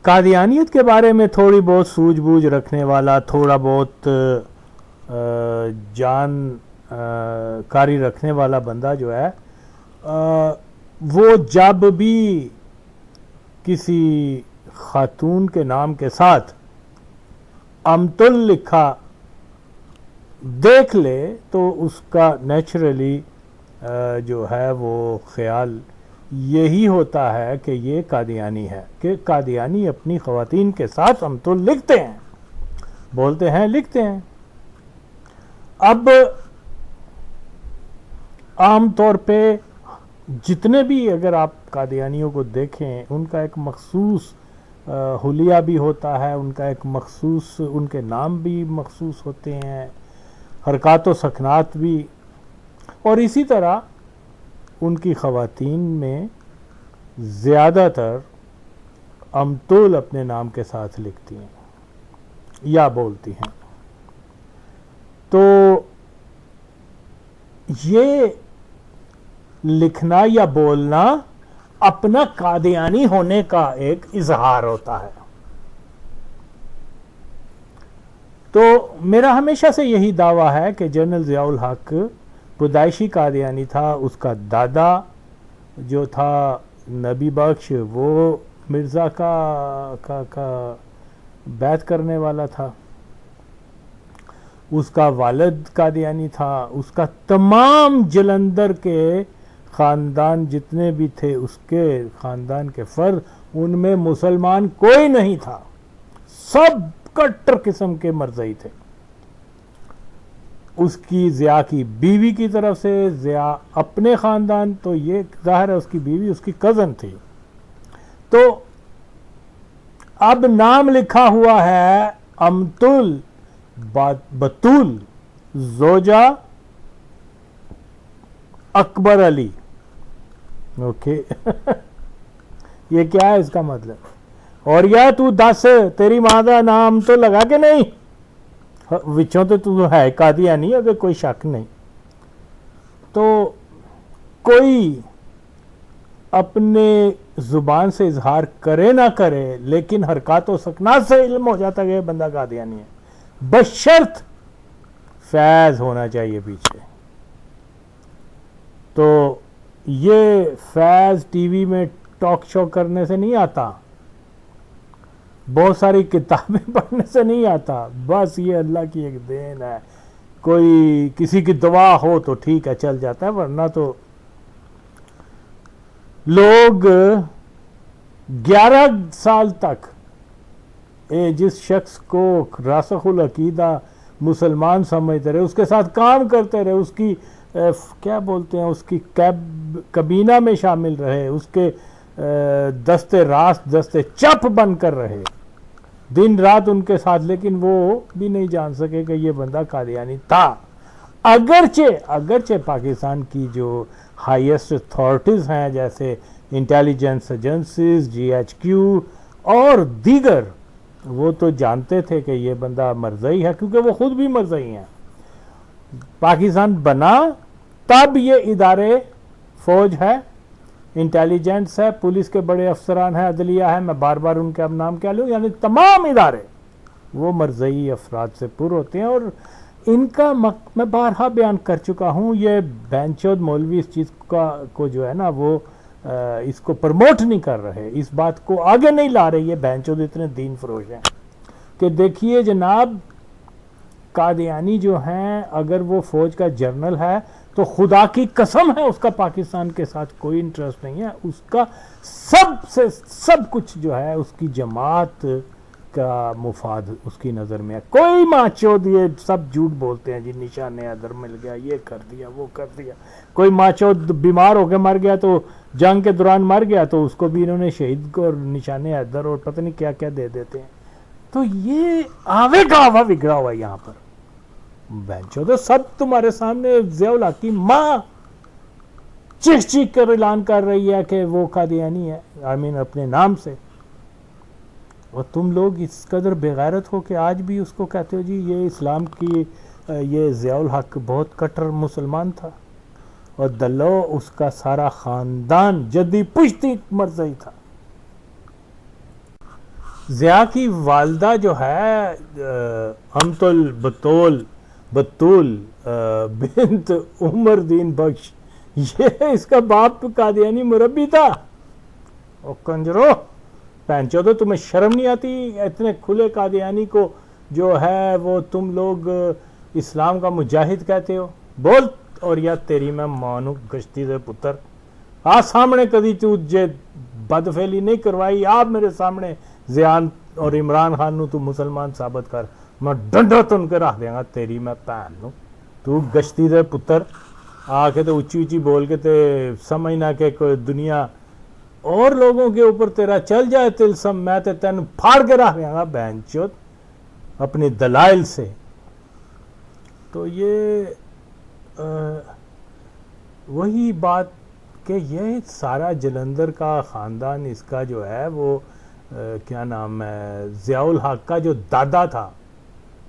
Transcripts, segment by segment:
قادیانیت کے بارے میں تھوڑی بہت سوجھ بوجھ رکھنے والا، تھوڑا بہت جان کاری رکھنے والا بندہ جو ہے وہ جب بھی کسی خاتون کے نام کے ساتھ امتل لکھا دیکھ لے تو اس کا نیچرلی جو ہے وہ خیال یہی ہوتا ہے کہ یہ قادیانی ہے، کہ قادیانی اپنی خواتین کے ساتھ امتل لکھتے ہیں، بولتے ہیں، لکھتے ہیں۔ اب عام طور پہ جتنے بھی اگر آپ قادیانیوں کو دیکھیں ان کا ایک مخصوص حلیہ بھی ہوتا ہے، ان کا ایک مخصوص، ان کے نام بھی مخصوص ہوتے ہیں، حرکات و سکنات بھی، اور اسی طرح ان کی خواتین میں زیادہ تر امتول اپنے نام کے ساتھ لکھتی ہیں یا بولتی ہیں۔ تو یہ لکھنا یا بولنا اپنا قادیانی ہونے کا ایک اظہار ہوتا ہے۔ تو میرا ہمیشہ سے یہی دعویٰ ہے کہ جنرل ضیاء الحق پیدائشی قادیانی تھا، اس کا دادا جو تھا نبی بخش وہ مرزا کا بیعت کرنے والا تھا، اس کا والد قادیانی تھا، اس کا تمام جلندر کے خاندان جتنے بھی تھے اس کے خاندان کے فرد، ان میں مسلمان کوئی نہیں تھا، سب کٹر قسم کے مرزائی تھے۔ اس کی ضیاء کی بیوی کی طرف سے، ضیاء اپنے خاندان، تو یہ ظاہر ہے اس کی بیوی اس کی کزن تھی۔ تو اب نام لکھا ہوا ہے امتل بطول زوجہ اکبر علی، اوکے یہ کیا ہے اس کا مطلب؟ اور یا تو دس تیری ماں دا نام تو لگا کے نہیں وچوں تو ہے قادیانی، اگر کوئی شک نہیں۔ تو کوئی اپنے زبان سے اظہار کرے نہ کرے لیکن حرکات و سکنات سے علم ہو جاتا کہ یہ بندہ قادیانی ہے، بشرط فیض ہونا چاہیے پیچھے۔ تو یہ فیض ٹی وی میں ٹاک شو کرنے سے نہیں آتا، بہت ساری کتابیں پڑھنے سے نہیں آتا، بس یہ اللہ کی ایک دین ہے، کوئی کسی کی دعا ہو تو ٹھیک ہے چل جاتا ہے، ورنہ تو لوگ 11 سال تک جس شخص کو راسخ العقیدہ مسلمان سمجھتے رہے، اس کے ساتھ کام کرتے رہے، اس کی کیا بولتے ہیں، اس کی کابینہ میں شامل رہے، اس کے دست راست دست چپ بن کر رہے دن رات ان کے ساتھ، لیکن وہ بھی نہیں جان سکے کہ یہ بندہ قادیانی تھا۔ اگرچہ پاکستان کی جو ہائیسٹ اتھارٹیز ہیں جیسے intelligence agencies, G H Q اور دیگر، وہ تو جانتے تھے کہ یہ بندہ مرزائی ہے، کیونکہ وہ خود بھی مرزائی ہیں۔ پاکستان بنا تب یہ ادارے، فوج ہے، انٹیلیجنس ہے، پولیس کے بڑے افسران ہیں، عدلیہ ہے، میں بار بار ان کے اب نام کیا لوں، یعنی تمام ادارے وہ مرزائی افراد سے پر ہوتے ہیں، اور ان کا میں بارہا بیان کر چکا ہوں، یہ بینچود مولوی اس چیز کو جو ہے نا وہ اس کو پروموٹ نہیں کر رہے، اس بات کو آگے نہیں لا رہے، یہ بینچود اتنے دین فروش ہیں کہ دیکھیے جناب قادیانی جو ہیں اگر وہ فوج کا جنرل ہے تو خدا کی قسم ہے اس کا پاکستان کے ساتھ کوئی انٹرسٹ نہیں ہے، اس کا سب کچھ جو ہے اس کی جماعت کا مفاد اس کی نظر میں ہے۔ کوئی ماچود، یہ سب جھوٹ بولتے ہیں جی نشان حیدر مل گیا، یہ کر دیا، وہ کر دیا، کوئی ماچود بیمار ہو کے مر گیا تو جنگ کے دوران مر گیا تو اس کو بھی انہوں نے شہید کو اور نشان حیدر اور پتہ نہیں کیا کیا دے دیتے ہیں۔ تو یہ آوے کا آوا بگڑا ہوا ہے یہاں پر، بینچو تو سب تمہارے سامنے، ضیاء الحق کی ماں چیخ چیخ کر اعلان کر رہی ہے کہ وہ قادیانی ہے، اپنے نام سے، اور تم لوگ اس قدر بے غیرت ہو کہ آج بھی اس کو کہتے ہو جی یہ اسلام کی، یہ ضیاء الحق بہت کٹر مسلمان تھا، اور دلو اس کا سارا خاندان جدی پشتی مرزائی تھا۔ ضیاء کی والدہ جو ہے امت بطول بنت عمر دین بخش، یہ اس کا باپ قادیانی مربی تھا. اور کنجرو پہنچو تمہیں شرم نہیں آتی؟ اتنے کھلے قادیانی کو جو ہے وہ تم لوگ اسلام کا مجاہد کہتے ہو. بول. اور یا تیری میں مانو گشتی دے پتر آ سامنے کدی تجھے بدفعلی نہیں کروائی. آپ میرے سامنے زیان اور عمران خان نو تو مسلمان ثابت کر، میں ڈنڈا تن کے رکھ دیاں گا تیری میں بھین نو. تو گشتی دے پتر آ کے تو اچھی اچھی بول کے تے سمجھنا کہ کوئی دنیا اور لوگوں کے اوپر تیرا چل جائے تلسم، میں تے تین پھاڑ کے رکھ دیاں گا بہن چوت اپنی دلائل سے. تو یہ وہی بات کہ یہ سارا جلندر کا خاندان اس کا جو ہے وہ کیا نام ہے، ضیاء الحق کا جو دادا تھا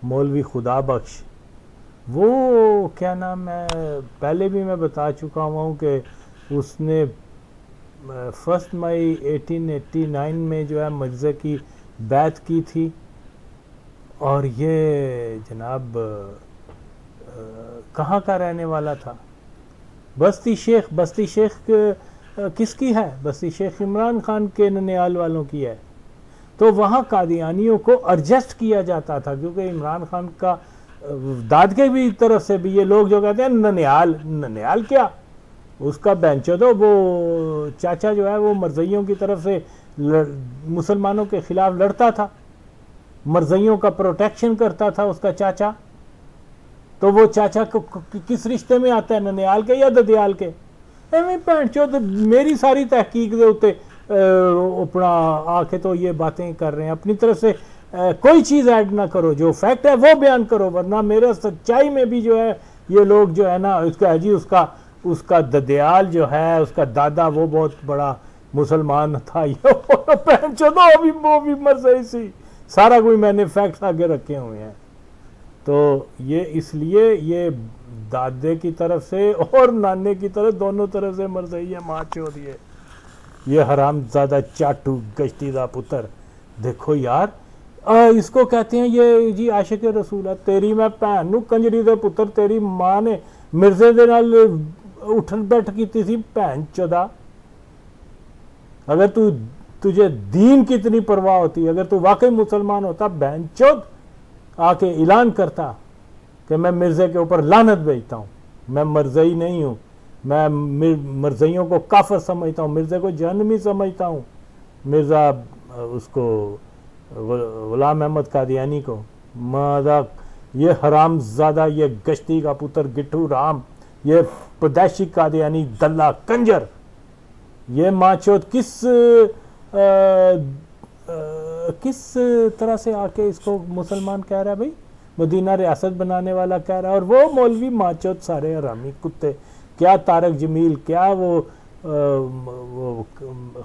مولوی خدا بخش، وہ کیا نام ہے، پہلے بھی میں بتا چکا ہوں کہ اس نے 1 مئی 1889 میں جو ہے مرزا کی بیعت کی تھی. اور یہ جناب کہاں کا رہنے والا تھا؟ بستی شیخ. بستی شیخ کس کی ہے؟ بستی شیخ عمران خان کے ننیال والوں کی ہے. تو وہاں قادیانیوں کو ایڈجسٹ کیا جاتا تھا، کیونکہ عمران خان کا داد کے بھی طرف سے بھی یہ لوگ جو کہتے ہیں ننیال کیا، اس کا بینچو تو وہ چاچا جو ہے وہ مرزائیوں کی طرف سے مسلمانوں کے خلاف لڑتا تھا، مرزائیوں کا پروٹیکشن کرتا تھا اس کا چاچا. تو وہ چاچا کس رشتے میں آتا ہے، ننیال کے یا ددیال کے؟ میری ساری تحقیق دے ہوتے اپنا آ کے تو یہ باتیں کر رہے ہیں. اپنی طرف سے کوئی چیز ایڈ نہ کرو، جو فیکٹ ہے وہ بیان کرو، ورنہ میرے سچائی میں بھی جو ہے یہ لوگ جو ہے نا اس کا جی اس کا ددیال جو ہے اس کا دادا وہ بہت بڑا مسلمان تھا، وہ بھی مرزائی سی، سارا کوئی میں نے فیکٹس آگے رکھے ہوئے ہیں. تو یہ اس لیے یہ دادے کی طرف سے اور نانے کی طرف دونوں طرف سے مرزائی ہے، ماں چود یہ حرام زادہ چاٹو گشتی دا پتر. دیکھو یار اس کو کہتے ہیں یہ جی عاشق رسول ہے. تیری میں بھین نو کنجری دے پتر، تیری ماں نے مرزے دے نال اٹھن بیٹھ کیتی تھی بھین چودا. اگر تجھے دین کی اتنی پرواہ ہوتی، اگر تو واقعی مسلمان ہوتا بہن چود آ کے اعلان کرتا کہ میں مرزے کے اوپر لعنت بھیجتا ہوں، میں مرزائی نہیں ہوں، میں مرزائیوں کو کافر سمجھتا ہوں، مرزے کو جہنمی سمجھتا ہوں، مرزا اس کو غلام احمد قادیانی کو. ماذا یہ حرام زادہ، یہ گشتی کا پتر گٹھو رام، یہ پدیشی قادیانی دلہ کنجر، یہ ماچوت کس طرح سے آ کے اس کو مسلمان کہہ رہا ہے بھائی، مدینہ ریاست بنانے والا کہہ رہا ہے. اور وہ مولوی ماچوت سارے حرامی کتے، کیا طارق جمیل، کیا وہ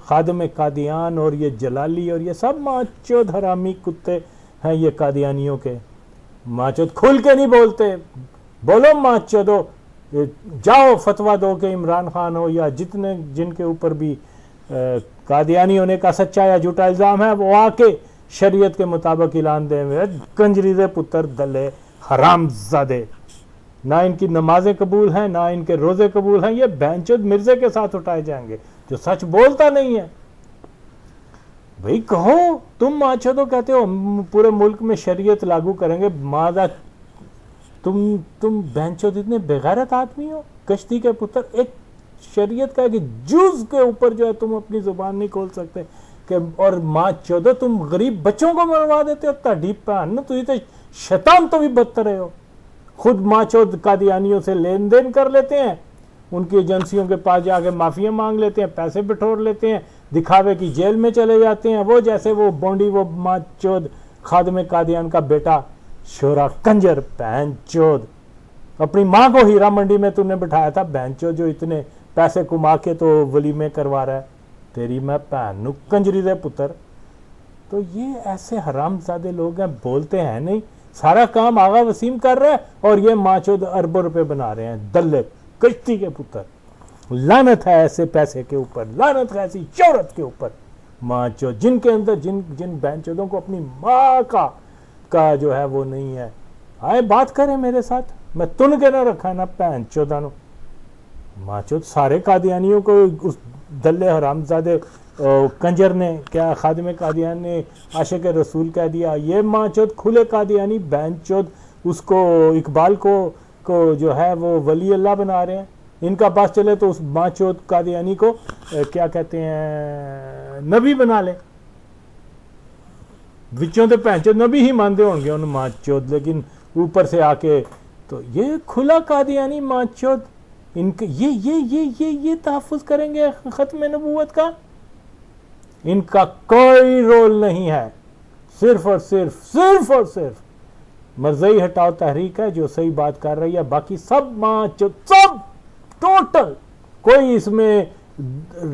خادم قادیان اور یہ جلالی اور یہ سب ماچوت حرامی کتے ہیں یہ قادیانیوں کے. ماچوت کھل کے نہیں بولتے. بولو ماچودو، جاؤ فتویٰ دو کہ عمران خان ہو یا جن کے اوپر بھی قادیانی ہونے کا سچا یا جھوٹا الزام ہے وہ آ کے شریعت کے مطابق اعلان دیں. کنجری دے پتر دلے حرام زادے، نہ ان کی نمازیں قبول ہیں نہ ان کے روزے قبول ہیں. یہ بہنچود مرزے کے ساتھ اٹھائے جائیں گے جو سچ بولتا نہیں ہے. بھئی کہو تم ماچودو کہتے ہو پورے ملک میں شریعت لاگو کریں گے، ماذا تم بہنچود اتنے بغیرت آدمی ہو کشتی کے پتر. ایک شریعت کا ایک جز کے اوپر جو ہے تم اپنی زبان نہیں کھول سکتے کہ اور ماں چودو تم غریب بچوں کو مروا دیتے ہو. تہاڈی بھن تسی تے شیطان تو بھی بدتر ہو. خود ماں چود قادیانیوں سے لین دین کر لیتے ہیں، ان کی ایجنسیوں کے پاس جا کے معافیاں مانگ لیتے ہیں، پیسے بٹور لیتے ہیں، دکھاوے کی جیل میں چلے جاتے ہیں. وہ جیسے وہ بونڈی وہ ماں چود خادم قادیان کا بیٹا شورا کنجر بہن چود، اپنی ماں کو ہیرا منڈی میں تم نے بٹھایا تھا بہن چود، جو اتنے پیسے کما کے تو ولیمے کروا رہا ہے. تیری میں بہن نو کنجری دے پتر. تو یہ ایسے حرام زادے لوگ ہیں، بولتے ہیں نہیں، سارا کام آغا وسیم کر رہا ہے اور یہ ماچود اربوں روپے بنا رہے ہیں. دلے کشتی کے پتر، لعنت ہے ایسے پیسے کے اوپر، لعنت ہے ایسی شہرت کے اوپر. ماں چود، جن کے اندر جن بہن چودوں کو اپنی ماں کا جو ہے وہ نہیں ہے، آئے بات کریں میرے ساتھ، میں تن کے نہ رکھا نا بہن چودانو ماں چود۔ سارے قادیانیوں کو اس دلے حرام زادے کنجر نے، کیا خادم قادیان نے عاشق رسول کہہ دیا، یہ ماں چود کھلے قادیانی بہن چود اس کو اقبال کو جو ہے وہ ولی اللہ بنا رہے ہیں۔ ان کا پاس چلے تو اس ماں چود قادیانی کو کیا کہتے ہیں نبی بنا لیں، وچوں تے بہن چود نبی ہی مانتے ہوں گے ان ماں چود، لیکن اوپر سے آ کے تو یہ کھلا قادیانی ماں چود، ان کے یہ تحفظ کریں گے ختم نبوت کا؟ ان کا کوئی رول نہیں ہے، صرف اور صرف مرزئی ہٹاؤ تحریک ہے جو صحیح بات کر رہی ہے، باقی سب ماں چود، سب ٹوٹل، کوئی اس میں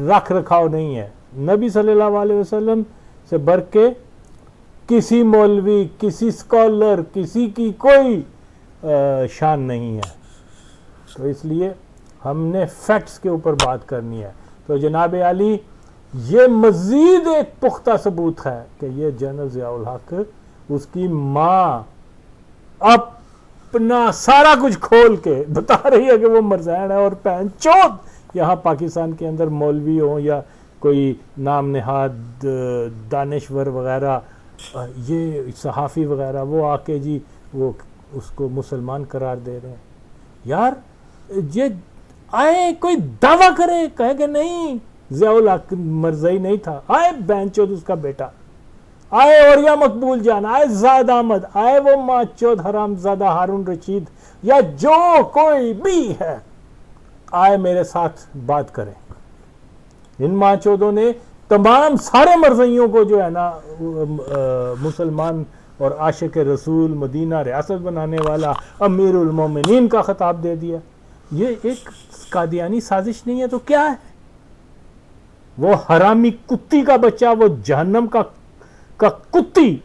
رکھ رکھاؤ نہیں ہے۔ نبی صلی اللہ علیہ وسلم سے بڑھ کے کسی مولوی، کسی اسکالر، کسی کی کوئی شان نہیں ہے، تو اس لیے ہم نے فیکٹس کے اوپر بات کرنی ہے۔ تو جناب عالی یہ مزید ایک پختہ ثبوت ہے کہ یہ جنرل ضیاء الحق اس کی ماں اپنا سارا کچھ کھول کے بتا رہی ہے کہ وہ مرزین ہے، اور بہن چود یہاں پاکستان کے اندر مولوی ہوں یا کوئی نام نہاد دانشور وغیرہ، یہ صحافی وغیرہ، وہ آ کے جی وہ اس کو مسلمان قرار دے رہے ہیں۔ یار یہ آئے کوئی دعویٰ کرے، کہے کہ نہیں ضیاء الحق مرزئی نہیں تھا، آئے بہن چود اس کا بیٹا، آئے اوریا مقبول جان، آئے زاد احمد، آئے وہ ماں چود حرام زادہ ہارون رشید، یا جو کوئی بھی ہے، آئے میرے ساتھ بات کریں۔ ان ماں چودوں نے تمام سارے مرزئیوں کو جو ہے نا مسلمان اور عاشق رسول، مدینہ ریاست بنانے والا، امیر المومنین کا خطاب دے دیا۔ یہ ایک قادیانی سازش نہیں ہے تو کیا ہے؟ وہ حرامی کتی کا بچہ، وہ جہنم کا کتی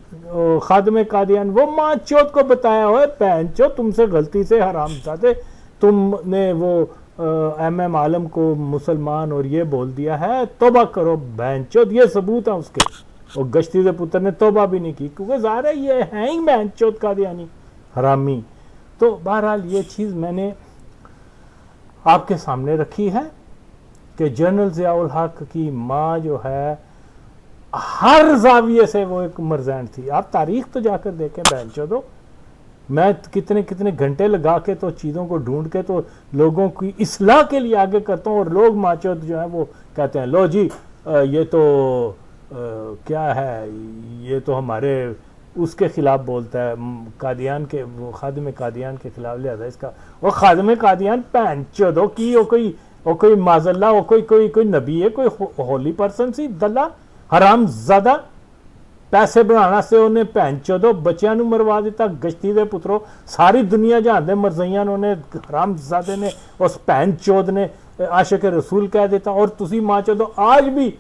خادم قادیان، وہ ماں چود کو بتایا ہوئے بہن چود تم سے غلطی سے حرام زادے تم نے وہ ایم عالم کو مسلمان اور یہ بول دیا ہے، توبہ کرو بہن چود۔ یہ ثبوت ہے اس کے، اور گشتی دے پتر نے توبہ بھی نہیں کی، کیونکہ ظاہر ہے یہ ہیں ہی بہن چود قادیانی حرامی۔ تو بہرحال یہ چیز میں نے آپ کے سامنے رکھی ہے کہ جنرل ضیاء الحق کی ماں جو ہے ہر زاویے سے وہ ایک مرزین تھی۔ آپ تاریخ تو جا کر دیکھیں بہن چودو، میں کتنے گھنٹے لگا کے تو چیزوں کو ڈھونڈ کے تو لوگوں کی اصلاح کے لیے آگے کرتا ہوں، اور لوگ ماں چود جو ہیں وہ کہتے ہیں لو جی یہ تو کیا ہے، یہ تو ہمارے اس کے خلاف بولتا ہے، قادیان کے، وہ خادم قادیان کے خلاف، لہذا اس کا وہ خادم قادیان بہن چودو کی وہ کوئی معاذ اللہ، وہ کوئی نبی ہے، کوئی ہولی پرسن سی دلہ حرام زادہ، پیسے بنانا سے انہیں بہن چودو بچیاں نو مروا دیتا، گشتی دے پترو ساری دنیا جہاں دے مرزیاں نے حرام زادے نے اس بہن چود نے عاشق رسول کہہ دیتا، اور تسی ماں چودو آج بھی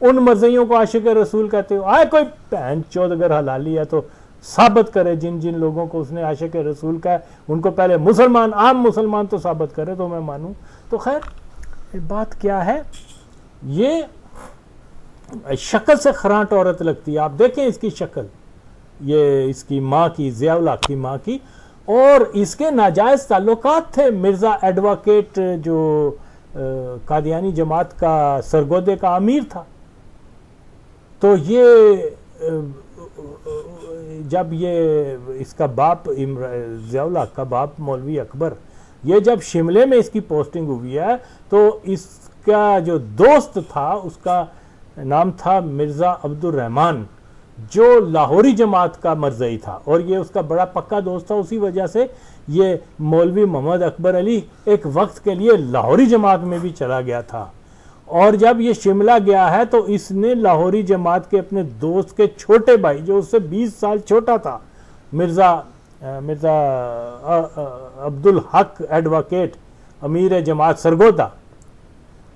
ان مرزیوں کو عاشق رسول کہتے ہو۔ آئے کوئی بہن چود اگر حلالی ہے تو ثابت کرے، جن لوگوں کو اس نے عاشق رسول کہا ان کو پہلے مسلمان، عام مسلمان تو ثابت کرے تو میں مانوں۔ تو خیر بات کیا ہے، یہ شکل سے خرانٹ عورت لگتی ہے، آپ دیکھیں اس کی شکل، یہ اس کی ماں کی، ضیاء الحق کی ماں کی، اور اس کے ناجائز تعلقات تھے۔ مرزا ایڈوکیٹ جو قادیانی جماعت کا سرگودے کا امیر تھا، تو یہ جب یہ اس کا باپ ضیاء الحق کا باپ مولوی اکبر، یہ جب شملے میں اس کی پوسٹنگ ہوئی ہے تو اس کا جو دوست تھا اس کا نام تھا مرزا عبد الرحمن، جو لاہوری جماعت کا مرزئی تھا، اور یہ اس کا بڑا پکا دوست تھا۔ اسی وجہ سے یہ مولوی محمد اکبر علی ایک وقت کے لیے لاہوری جماعت میں بھی چلا گیا تھا، اور جب یہ شملہ گیا ہے تو اس نے لاہوری جماعت کے اپنے دوست کے چھوٹے بھائی جو اس سے 20 سال چھوٹا تھا، مرزا عبد الحق ایڈوکیٹ امیر جماعت سرگودا،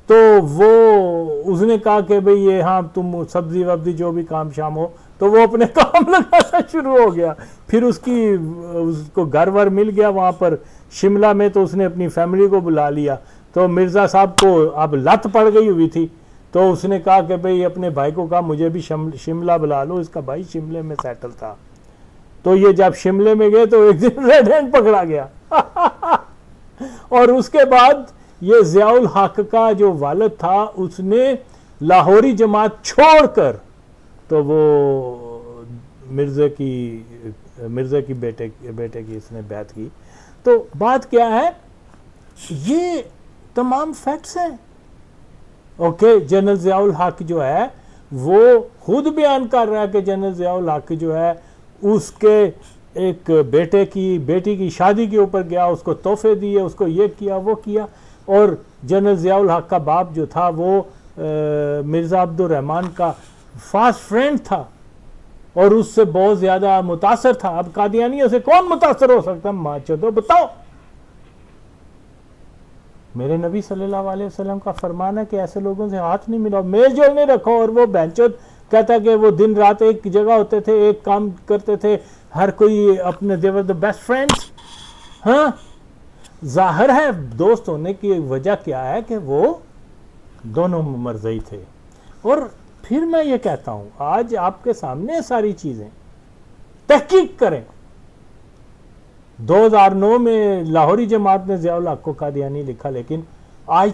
تو وہ اس نے کہا کہ بھئی یہ ہاں تم سبزی وبزی جو بھی کام شام ہو، تو وہ اپنے کام لگانا شروع ہو گیا۔ پھر اس کو گھر ور مل گیا وہاں پر شملہ میں، تو اس نے اپنی فیملی کو بلا لیا، تو مرزا صاحب کو اب لت پڑ گئی ہوئی تھی، تو تو اس نے کہا کہ بھئی اپنے بھائی کو کہا مجھے بھی شملہ بلا لو، اس کا بھائی شملے میں سیٹل تھا. تو یہ جب شملے میں گئے تو ایک دن ریڈ ہینڈ پکڑا گیا. اور اس کے بعد یہ ضیاء الحق کا جو والد تھا اس نے لاہوری جماعت چھوڑ کر تو وہ مرزا کی بیٹے کی اس نے بیعت کی. تو بات کیا ہے، یہ تمام فیکٹس ہیں. اوکے، جنرل ضیاء الحق جو ہے وہ خود بیان کر رہا ہے کہ جنرل ضیاء الحق جو ہے اس کے ایک بیٹی کی شادی کے اوپر گیا، اس کو تحفے دیے، اس کو یہ کیا وہ کیا. اور جنرل ضیاء الحق کا باپ جو تھا وہ مرزا عبد الرحمن کا فاسٹ فرینڈ تھا اور اس سے بہت زیادہ متاثر تھا. اب قادیانیوں سے کون متاثر ہو سکتا؟ ماں چودو بتاؤ. میرے نبی صلی اللہ علیہ وسلم کا فرمان ہے کہ ایسے لوگوں سے ہاتھ نہیں ملاؤ، میل جول نہیں رکھو. اور وہ بہنچود کہتا کہ وہ دن رات ایک جگہ ہوتے تھے، ایک کام کرتے تھے، ہر کوئی اپنے they were the best friends. ہاں، ظاہر ہے دوست ہونے کی وجہ کیا ہے کہ وہ دونوں مرزئی تھے. اور پھر میں یہ کہتا ہوں آج آپ کے سامنے ساری چیزیں، تحقیق کریں. 2009 میں لاہوری جماعت نے ضیاء الحق کو قادیانی لکھا، لیکن آج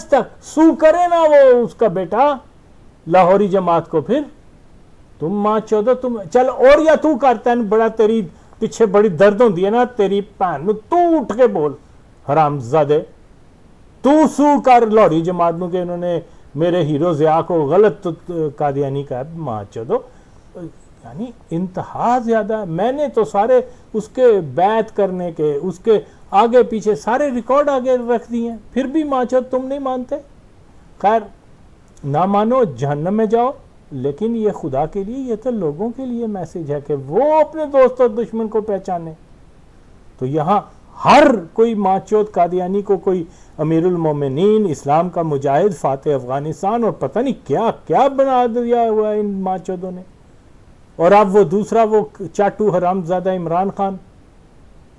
تک سو کرے نا وہ اس کا بیٹا لاہوری جماعت کو. پھر تم ماں چودہ تم چل اور یا تو کرتا ہے بڑا، تیری پیچھے بڑی درد ہوندی ہے نا تیری بہن نو، تو اٹھ کے بول حرام زادے، تو سو کر لاہوری جماعت نو کہ انہوں نے میرے ہیرو ضیاء کو غلط قادیانی کا. ماں چودو یعنی انتہا زیادہ. میں نے تو سارے اس کے بیعت کرنے کے، اس کے آگے پیچھے سارے ریکارڈ آگے رکھ دیے ہیں، پھر بھی ماں چود تم نہیں مانتے. خیر نہ مانو، جہنم میں جاؤ. لیکن یہ خدا کے لیے، یہ تو لوگوں کے لیے میسج ہے کہ وہ اپنے دوست اور دشمن کو پہچانے. تو یہاں ہر کوئی ماں چود قادیانی کو کوئی امیر المومنین، اسلام کا مجاہد، فاتح افغانستان اور پتہ نہیں کیا کیا بنا دیا ہوا ہے ان ماں چودوں نے. اور اب وہ دوسرا وہ چاٹو حرام زادہ عمران خان،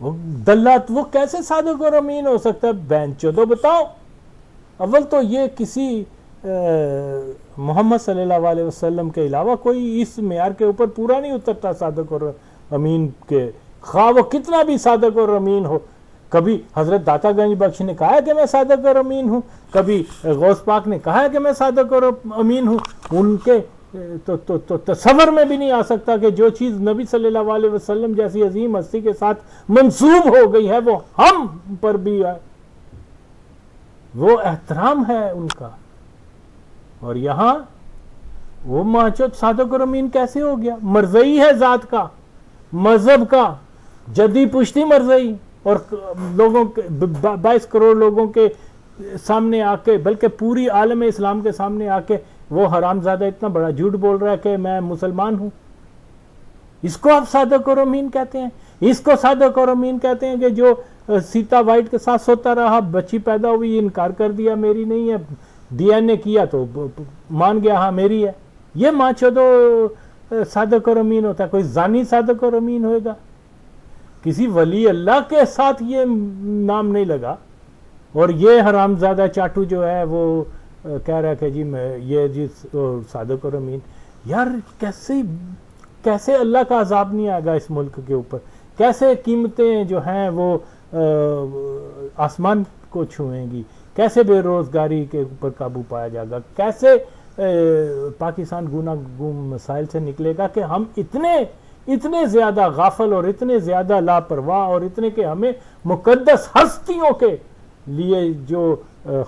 وہ دلات، وہ کیسے صادق اور امین ہو سکتا ہے؟ بہن چودو بتاؤ. اول تو یہ کسی محمد صلی اللہ علیہ وسلم کے علاوہ کوئی اس معیار کے اوپر پورا نہیں اترتا صادق اور امین کے، خواہ وہ کتنا بھی صادق اور امین ہو. کبھی حضرت داتا گنج بخش نے کہا ہے کہ میں صادق اور امین ہوں، کبھی غوث پاک نے کہا ہے کہ میں صادق اور امین ہوں. ان کے تو تصور میں بھی نہیں آ سکتا کہ جو چیز نبی صلی اللہ علیہ وسلم جیسی عظیم ہستی کے ساتھ منسوب ہو گئی ہے وہ ہم پر بھی ہے. وہ احترام ہے ان کا. اور یہاں وہ ماچد صادق اور امین کیسے ہو گیا؟ مرزئی ہے ذات کا، مذہب کا، جدی پشتی مرزئی. اور لوگوں کے 22 کروڑ لوگوں کے سامنے آ کے، بلکہ پوری عالم اسلام کے سامنے آ کے وہ حرام زادہ اتنا بڑا جھوٹ بول رہا ہے کہ میں مسلمان ہوں. اس کو آپ صادق اور امین کہتے ہیں؟ اس کو صادق اور امین کہتے ہیں کہ جو سیتا وائٹ کے ساتھ سوتا رہا، بچی پیدا ہوئی، انکار کر دیا میری نہیں ہے، ڈی این اے کیا تو مان گیا ہاں میری ہے. یہ ماں چودو صادق اور امین ہوتا ہے؟ کوئی زانی صادق اور امین ہوئے گا؟ کسی ولی اللہ کے ساتھ یہ نام نہیں لگا. اور یہ حرام زادہ چاٹو جو ہے وہ کہہ رہا ہے کہ جی میں یہ جی صادق اور امین. یار کیسے اللہ کا عذاب نہیں آئے گا اس ملک کے اوپر؟ کیسے قیمتیں جو ہیں وہ آسمان کو چھوئیں گی؟ کیسے بے روزگاری کے اوپر قابو پایا جائے گا؟ کیسے پاکستان گناہ مسائل سے نکلے گا کہ ہم اتنے زیادہ غافل اور اتنے زیادہ لاپرواہ اور اتنے کہ ہمیں مقدس ہستیوں کے لیے جو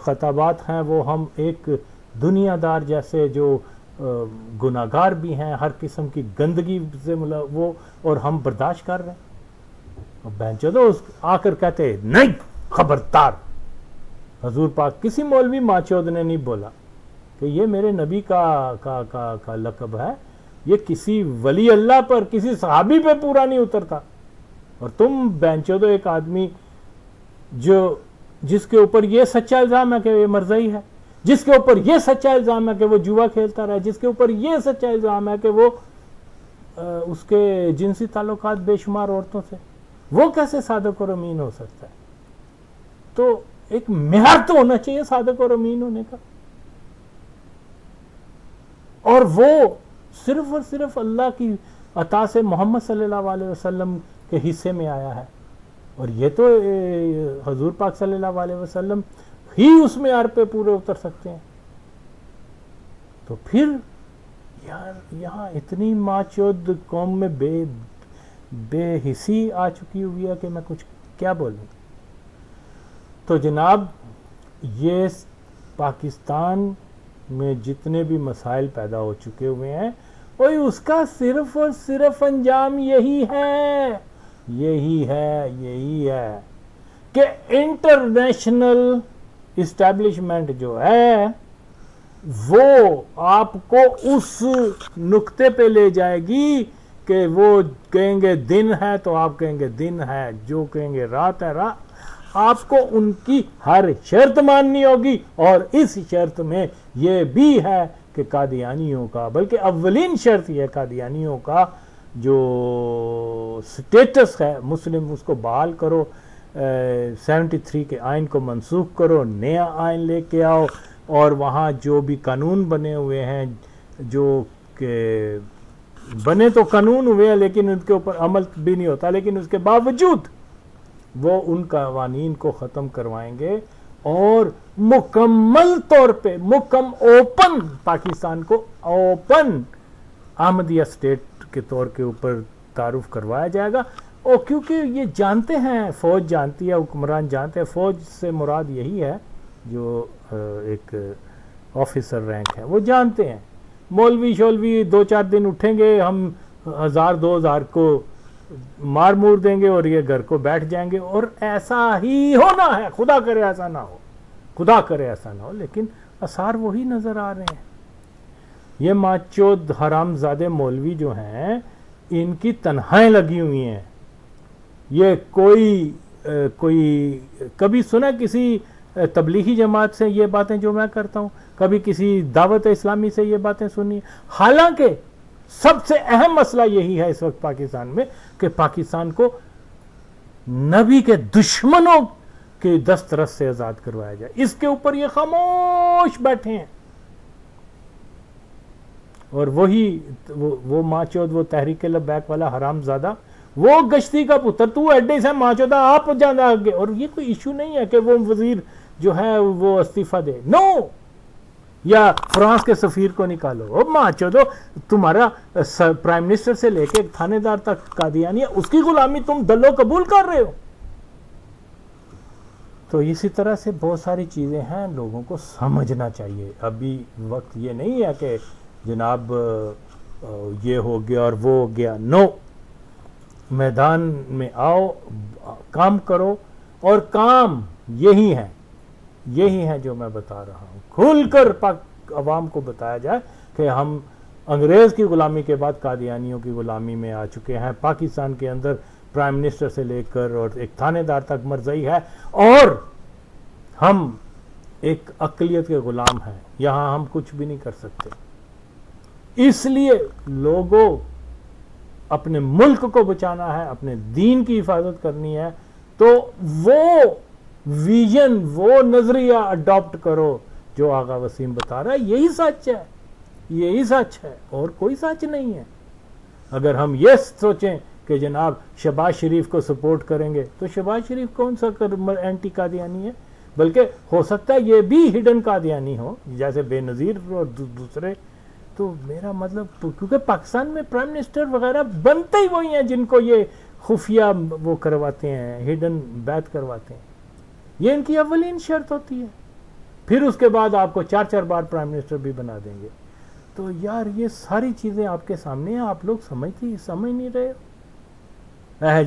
خطابات ہیں وہ ہم ایک دنیا دار جیسے جو گناہگار بھی ہیں، ہر قسم کی گندگی سے وہ، اور ہم برداشت کر رہے ہیں. بہنچودو آ کر کہتے نہیں خبردار. حضور پاک کسی مولوی ماچود نے نہیں بولا کہ یہ میرے نبی کا لقب ہے، یہ کسی ولی اللہ پر، کسی صحابی پہ پورا نہیں اترتا. اور تم بہنچودو ایک آدمی جس کے اوپر یہ سچا الزام ہے کہ یہ مرزئی ہے، جس کے اوپر یہ سچا الزام ہے کہ وہ جوا کھیلتا رہا، جس کے اوپر یہ سچا الزام ہے کہ وہ اس کے جنسی تعلقات بے شمار عورتوں سے، وہ کیسے صادق اور امین ہو سکتا ہے؟ تو ایک معیار تو ہونا چاہیے صادق اور امین ہونے کا. اور وہ صرف اور صرف اللہ کی عطا سے محمد صلی اللہ علیہ وسلم کے حصے میں آیا ہے، اور یہ تو حضور پاک صلی اللہ علیہ وسلم ہی اس معیار پہ پورے اتر سکتے ہیں. تو پھر یار یہاں اتنی ماچود قوم میں بے حسی آ چکی ہوئی ہے کہ میں کچھ کیا بولوں. تو جناب یہ پاکستان میں جتنے بھی مسائل پیدا ہو چکے ہوئے ہیں، وہی اس کا صرف اور صرف انجام یہی ہے کہ انٹرنیشنل اسٹیبلشمنٹ جو ہے وہ آپ کو اس نقطے پہ لے جائے گی کہ وہ کہیں گے دن ہے تو آپ کہیں گے دن ہے، جو کہیں گے رات ہے رات. آپ کو ان کی ہر شرط ماننی ہوگی، اور اس شرط میں یہ بھی ہے کہ قادیانیوں کا، بلکہ اولین شرط یہ قادیانیوں کا جو سٹیٹس ہے مسلم، اس کو بحال کرو، 73 کے آئین کو منسوخ کرو، نیا آئین لے کے آؤ، اور وہاں جو بھی قانون بنے ہوئے ہیں، جو کہ بنے تو قانون ہوئے ہیں لیکن ان کے اوپر عمل بھی نہیں ہوتا، لیکن اس کے باوجود وہ ان قوانین کو ختم کروائیں گے، اور مکمل طور پہ اوپن پاکستان کو اوپن احمدیہ اسٹیٹ کے طور کے اوپر تعارف کروایا جائے گا. اور کیونکہ یہ جانتے ہیں، فوج جانتی ہے، حکمران جانتے ہیں، فوج سے مراد یہی ہے جو ایک آفیسر رینک ہے، وہ جانتے ہیں مولوی شولوی 2-4 دن اٹھیں گے، ہم 1000-2000 کو مار مور دیں گے اور یہ گھر کو بیٹھ جائیں گے، اور ایسا ہی ہونا ہے. خدا کرے ایسا نہ ہو، لیکن آثار وہی نظر آ رہے ہیں. یہ ماچود حرام زادے مولوی جو ہیں، ان کی تنہائیں لگی ہوئی ہیں. یہ کوئی کبھی سنا کسی تبلیغی جماعت سے یہ باتیں جو میں کرتا ہوں، کبھی کسی دعوت اسلامی سے یہ باتیں سنی؟ حالانکہ سب سے اہم مسئلہ یہی ہے اس وقت پاکستان میں کہ پاکستان کو نبی کے دشمنوں کے دسترس سے آزاد کروایا جائے. اس کے اوپر یہ خاموش بیٹھے ہیں، اور وہ ماچود، وہ تحریک لبیک والا حرام زادہ، وہ گشتی کا پتر، تو ایڈے سے ماچودہ آپ جانا آگے. اور یہ کوئی ایشو نہیں ہے کہ وہ وزیر جو ہے وہ استعفیٰ دے، نو، یا فرانس کے سفیر کو نکالو. ماچودو، تمہارا پرائم منسٹر سے لے کے تھانے دار تک قادیانی ہے، اس کی غلامی تم دلو قبول کر رہے ہو. تو اسی طرح سے بہت ساری چیزیں ہیں، لوگوں کو سمجھنا چاہیے. ابھی وقت یہ نہیں ہے کہ جناب یہ ہو گیا اور وہ ہو گیا. نو، میدان میں آؤ، کام کرو، اور کام یہی ہے جو میں بتا رہا ہوں. کھل کر عوام کو بتایا جائے کہ ہم انگریز کی غلامی کے بعد قادیانیوں کی غلامی میں آ چکے ہیں. پاکستان کے اندر پرائم منسٹر سے لے کر اور ایک تھانے دار تک مرزائی ہے، اور ہم ایک اقلیت کے غلام ہیں. یہاں ہم کچھ بھی نہیں کر سکتے. اس لیے لوگوں اپنے ملک کو بچانا ہے، اپنے دین کی حفاظت کرنی ہے، تو وہ ویژن، وہ نظریہ اڈاپٹ کرو جو آغا وسیم بتا رہا ہے. یہی سچ ہے اور کوئی سچ نہیں ہے. اگر ہم یہ سوچیں کہ جناب شہباز شریف کو سپورٹ کریں گے، تو شہباز شریف کون سا اینٹی قادیانی ہے؟ بلکہ ہو سکتا ہے یہ بھی ہڈن قادیانی ہو، جیسے بے نظیر اور دوسرے. تو میرا مطلب، کیونکہ پاکستان میں پرائم منسٹر وغیرہ بنتے ہی وہی ہیں جن کو یہ خفیہ وہ کرواتے ہیں، ہڈن بیعت کرواتے ہیں. یہ ان کی اولین شرط ہوتی ہے. پھر اس کے بعد آپ کو 4 بار پرائم منسٹر بھی بنا دیں گے. تو یار یہ ساری چیزیں آپ کے سامنے ہیں، آپ لوگ سمجھ نہیں رہے ہو.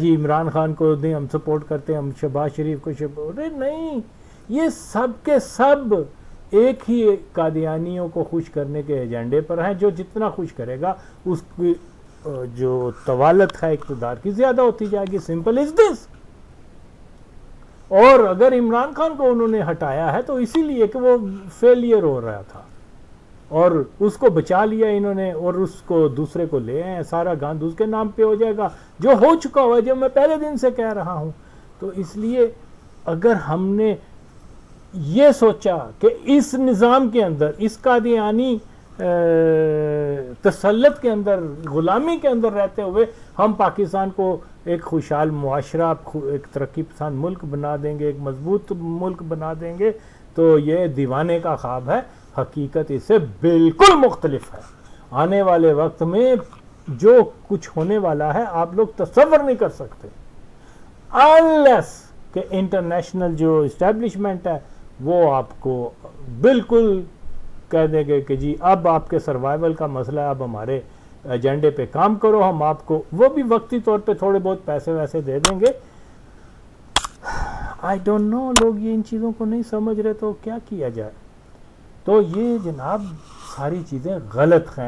جی عمران خان کو نہیں ہم سپورٹ کرتے ہیں، ہم شہباز شریف کو نہیں. یہ سب کے سب ایک ہی قادیانیوں کو خوش کرنے کے ایجنڈے پر ہیں. جو جتنا خوش کرے گا اس کی جو طوالت ہے اقتدار کی زیادہ ہوتی جائے گی. سمپل از دس. اور اگر عمران خان کو انہوں نے ہٹایا ہے تو اسی لیے کہ وہ فیلئر ہو رہا تھا، اور اس کو بچا لیا انہوں نے، اور اس کو دوسرے کو لے آئے. سارا گاند اس کے نام پہ ہو جائے گا، جو ہو چکا ہوا ہے، جو میں پہلے دن سے کہہ رہا ہوں. تو اس لیے اگر ہم نے یہ سوچا کہ اس نظام کے اندر، اس قادیانی تسلط کے اندر، غلامی کے اندر رہتے ہوئے ہم پاکستان کو ایک خوشحال معاشرہ، ایک ترقی پسند ملک بنا دیں گے، ایک مضبوط ملک بنا دیں گے، تو یہ دیوانے کا خواب ہے. حقیقت اس سے بالکل مختلف ہے. آنے والے وقت میں جو کچھ ہونے والا ہے آپ لوگ تصور نہیں کر سکتے، unless کہ انٹرنیشنل جو اسٹیبلشمنٹ ہے وہ آپ کو بالکل کہہ دیں گے کہ جی اب آپ کے سروائیول کا مسئلہ ہے، اب ہمارے ایجنڈے پہ کام کرو، ہم آپ کو وہ بھی وقتی طور پہ تھوڑے بہت پیسے ویسے دے دیں گے. آئی ڈونٹ نو، لوگ یہ ان چیزوں کو نہیں سمجھ رہے تو کیا کیا جائے. تو یہ جناب ساری چیزیں غلط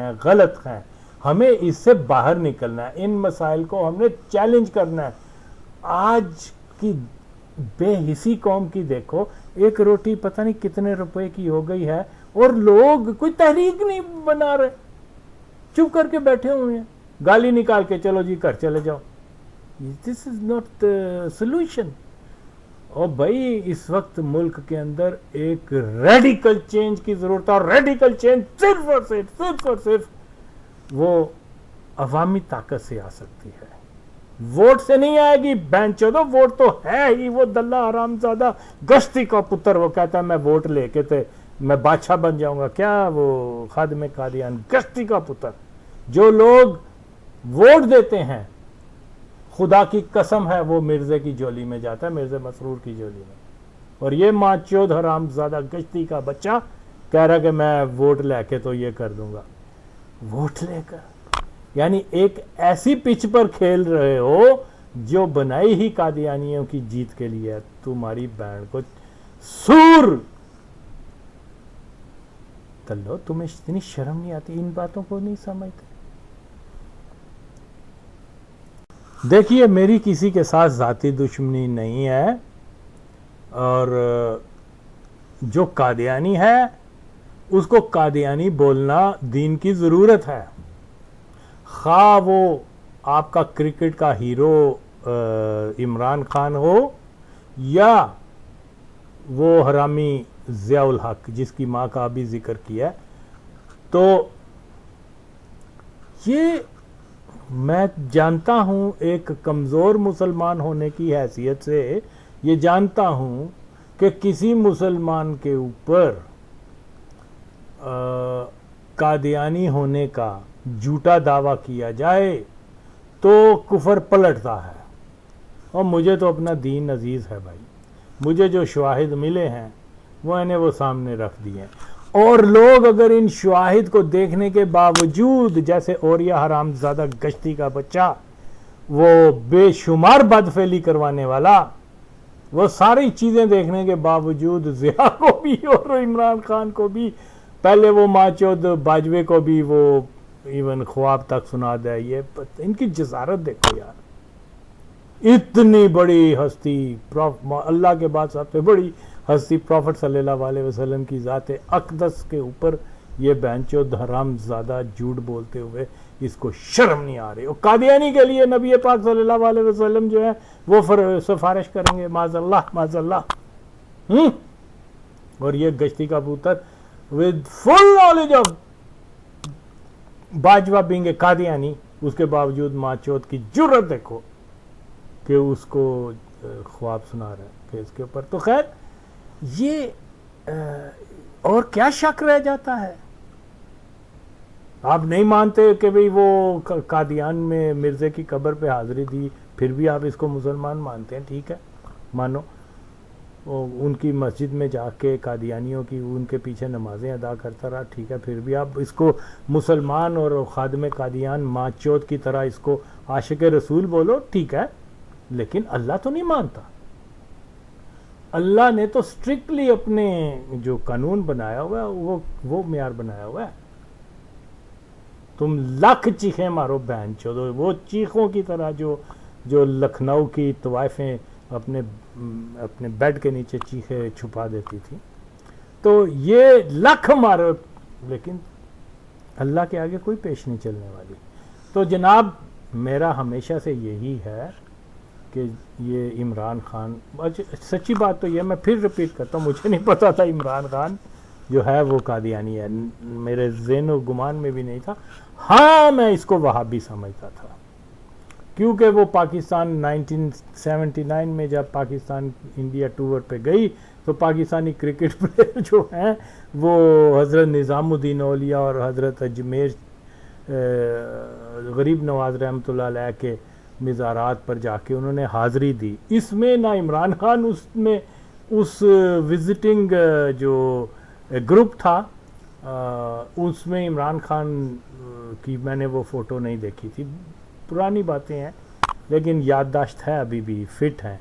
ہیں. ہمیں اس سے باہر نکلنا ہے، ان مسائل کو ہم نے چیلنج کرنا ہے. آج کی بے حسی قوم کی دیکھو، ایک روٹی پتہ نہیں کتنے روپے کی ہو گئی ہے اور لوگ کوئی تحریک نہیں بنا رہے، چپ کر کے بیٹھے ہوئے ہیں، گالی نکال کے چلو جی گھر چلے جاؤ. دس از ناٹ سولوشن. اور بھائی اس وقت ملک کے اندر ایک ریڈیکل چینج کی ضرورت ہے، اور ریڈیکل چینج صرف اور صرف وہ عوامی طاقت سے آ سکتی ہے، ووٹ سے نہیں آئے گی. بہن چودو ووٹ تو ہے ہی، وہ دلہ حرامزادہ گشتی کا پتر، وہ کہتا ہے میں ووٹ لے کے تے میں بادشاہ بن جاؤں گا. کیا وہ خادم قادیان گشتی کا پتر. جو لوگ ووٹ دیتے ہیں خدا کی قسم ہے وہ مرزے کی جولی میں جاتا ہے، مرزا مسرور کی جولی میں. اور یہ ماچود حرامزادہ گشتی کا بچہ کہہ رہا کہ میں ووٹ لے کے تو یہ کر دوں گا. ووٹ لے کر یعنی ایک ایسی پچ پر کھیل رہے ہو جو بنائی ہی قادیانیوں کی جیت کے لیے ہے. تمہاری بہن کو سور کلو، تمہیں اتنی شرم نہیں آتی؟ ان باتوں کو نہیں سمجھتے. دیکھیے میری کسی کے ساتھ ذاتی دشمنی نہیں ہے، اور جو قادیانی ہے اس کو قادیانی بولنا دین کی ضرورت ہے. خواہ وہ آپ کا کرکٹ کا ہیرو عمران خان ہو یا وہ حرامی ضیاء الحق جس کی ماں کا ابھی ذکر کیا. تو یہ میں جانتا ہوں، ایک کمزور مسلمان ہونے کی حیثیت سے یہ جانتا ہوں کہ کسی مسلمان کے اوپر قادیانی ہونے کا جھوٹا دعویٰ کیا جائے تو کفر پلٹتا ہے. اور مجھے تو اپنا دین عزیز ہے بھائی، مجھے جو شواہد ملے ہیں وہ انہیں وہ سامنے رکھ دیے ہیں. اور لوگ اگر ان شواہد کو دیکھنے کے باوجود، جیسے اوریا حرامزادہ گشتی کا بچہ، وہ بے شمار بدفعلی کروانے والا، وہ ساری چیزیں دیکھنے کے باوجود ضیاء کو بھی اور عمران خان کو بھی، پہلے وہ ماچود باجوے کو بھی وہ ایون خواب تک سنا دے. یہ ان کی جسارت دیکھو یار. اتنی بڑی ہستی، اللہ کے بعد سب سے بڑی ہستی پروفٹ صلی اللہ علیہ وسلم کی ذات اقدس کے اوپر یہ بہنچود حرامزادہ جھوٹ بولتے ہوئے اس کو شرم نہیں آ رہی. اور قادیانی کے لیے نبی پاک صلی اللہ علیہ وسلم جو ہے وہ سفارش کریں گے، معاذ اللہ. اور یہ گشتی کا پتر with full knowledge of Bajwa being a Qadiani, اس کے باوجود ماچود کی جرت دیکھو کہ اس کو خواب سنا رہا ہے کہ اس کے اوپر. تو خیر یہ اور کیا شک رہ جاتا ہے؟ آپ نہیں مانتے کہ بھئی وہ قادیان میں مرزے کی قبر پہ حاضری دی، پھر بھی آپ اس کو مسلمان مانتے ہیں، ٹھیک ہے مانو. ان کی مسجد میں جا کے قادیانیوں کی ان کے پیچھے نمازیں ادا کرتا رہا، ٹھیک ہے، پھر بھی آپ اس کو مسلمان اور خادم قادیان ماچود کی طرح اس کو عاشق رسول بولو، ٹھیک ہے. لیکن اللہ تو نہیں مانتا. اللہ نے تو سٹرکٹلی اپنے جو قانون بنایا ہوا ہے وہ معیار بنایا ہوا ہے. تم لاکھ چیخیں مارو بہن چودو، وہ چیخوں کی طرح جو لکھنؤ کی طوائفیں اپنے بیڈ کے نیچے چیخیں چھپا دیتی تھی، تو یہ لاکھ مارو، لیکن اللہ کے آگے کوئی پیش نہیں چلنے والی. تو جناب میرا ہمیشہ سے یہی ہے کہ یہ عمران خان، سچی بات تو یہ میں پھر ریپیٹ کرتا ہوں، مجھے نہیں پتا تھا عمران خان جو ہے وہ قادیانی ہے. میرے ذہن و گمان میں بھی نہیں تھا. ہاں میں اس کو وہابی سمجھتا تھا کیونکہ وہ پاکستان 1979 میں جب پاکستان انڈیا ٹور پہ گئی تو پاکستانی کرکٹ پلیئر جو ہیں وہ حضرت نظام الدین اولیاء اور حضرت اجمیر غریب نواز رحمۃ اللہ علیہ کے مزارات پر جا کے انہوں نے حاضری دی. اس میں نہ عمران خان اس وزٹنگ جو گروپ تھا اس میں عمران خان کی میں نے وہ فوٹو نہیں دیکھی تھی. پرانی باتیں ہیں لیکن یادداشت ہے ابھی بھی فٹ ہیں.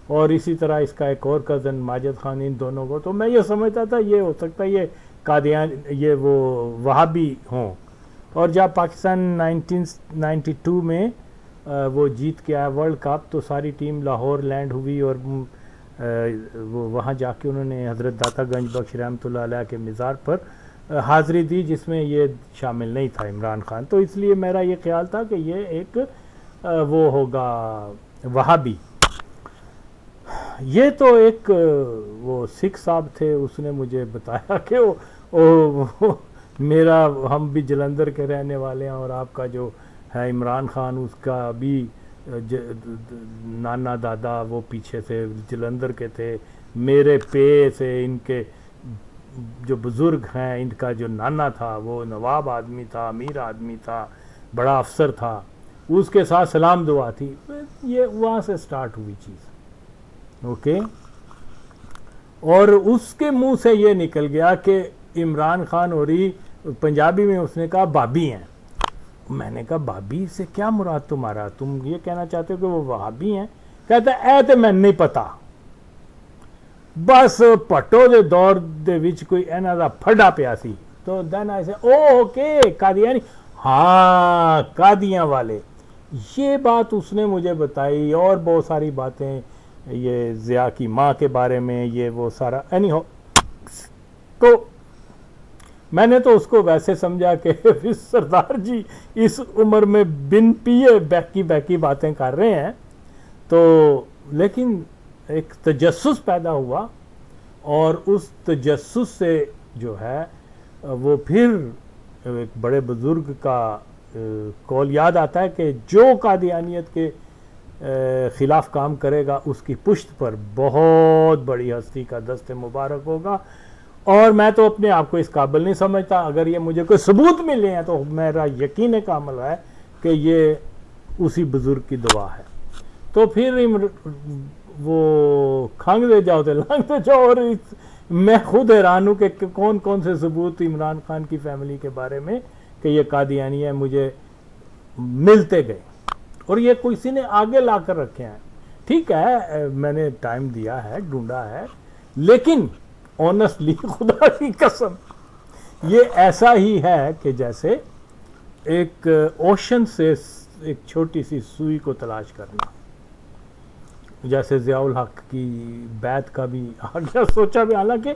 اور اسی طرح اس کا ایک اور کزن ماجد خان, ان دونوں کو تو میں یہ سمجھتا تھا یہ ہو سکتا ہے یہ قادیان یہ وہ وہابی ہوں. اور جب پاکستان 1992 میں وہ جیت کے آیا ورلڈ کپ تو ساری ٹیم لاہور لینڈ ہوئی اور وہ وہاں جا کے انہوں نے حضرت داتا گنج بخش رحمۃ اللہ علیہ کے مزار پر حاضری دی جس میں یہ شامل نہیں تھا عمران خان. تو اس لیے میرا یہ خیال تھا کہ یہ ایک وہ ہوگا وہابی. یہ تو ایک وہ سکھ صاحب تھے, اس نے مجھے بتایا کہ وہ میرا ہم بھی جلندھر کے رہنے والے ہیں اور آپ کا جو ہے عمران خان اس کا بھی نانا دادا وہ پیچھے سے جلندھر کے تھے. میرے پے سے ان کے جو بزرگ ہیں ان کا جو نانا تھا وہ نواب آدمی تھا, امیر آدمی تھا, بڑا افسر تھا, اس کے ساتھ سلام دعا تھی. یہ وہاں سے سٹارٹ ہوئی چیز. اوکے. اور اس کے منہ سے یہ نکل گیا کہ عمران خان اوری پنجابی میں اس نے کہا بابی ہیں. میں نے کہا بابی سے کیا مراد تمہارا, تم یہ کہنا چاہتے ہو کہ وہ وہابی ہیں؟ کہتا اے تے میں نہیں پتا, بس پٹو دے دور دے وچ کوئی اینا دا پھڈا پیا سی تو دین آئے سے اوکے قادیانی, ہاں قادیاں والے. یہ بات اس نے مجھے بتائی اور بہت ساری باتیں یہ ضیاء کی ماں کے بارے میں یہ وہ سارا اینی ہو. تو میں نے تو اس کو ویسے سمجھا کہ سردار جی اس عمر میں بن پیے بیکی باتیں کر رہے ہیں. تو لیکن ایک تجسس پیدا ہوا اور اس تجسس سے جو ہے وہ پھر ایک بڑے بزرگ کا قول یاد آتا ہے کہ جو قادیانیت کے خلاف کام کرے گا اس کی پشت پر بہت بڑی ہستی کا دست مبارک ہوگا. اور میں تو اپنے آپ کو اس قابل نہیں سمجھتا, اگر یہ مجھے کوئی ثبوت ملے ہیں تو میرا یقین کامل ہے کہ یہ اسی بزرگ کی دعا ہے. تو پھر وہ کھنگ دے جاؤ تو لنگ دے جاؤ. اور میں خود حیران ہوں کہ کون کون سے ثبوت عمران خان کی فیملی کے بارے میں کہ یہ قادیانی ہے مجھے ملتے گئے, اور یہ کسی نے آگے لا کر رکھے ہیں. ٹھیک ہے میں نے ٹائم دیا ہے, ڈھونڈا ہے, لیکن آنیسٹلی خدا کی قسم یہ ایسا ہی ہے کہ جیسے ایک اوشن سے ایک چھوٹی سی سوئی کو تلاش کرنا. جیسے ضیاء الحق کی بیعت کا بھی آگیا سوچا بھی, حالانکہ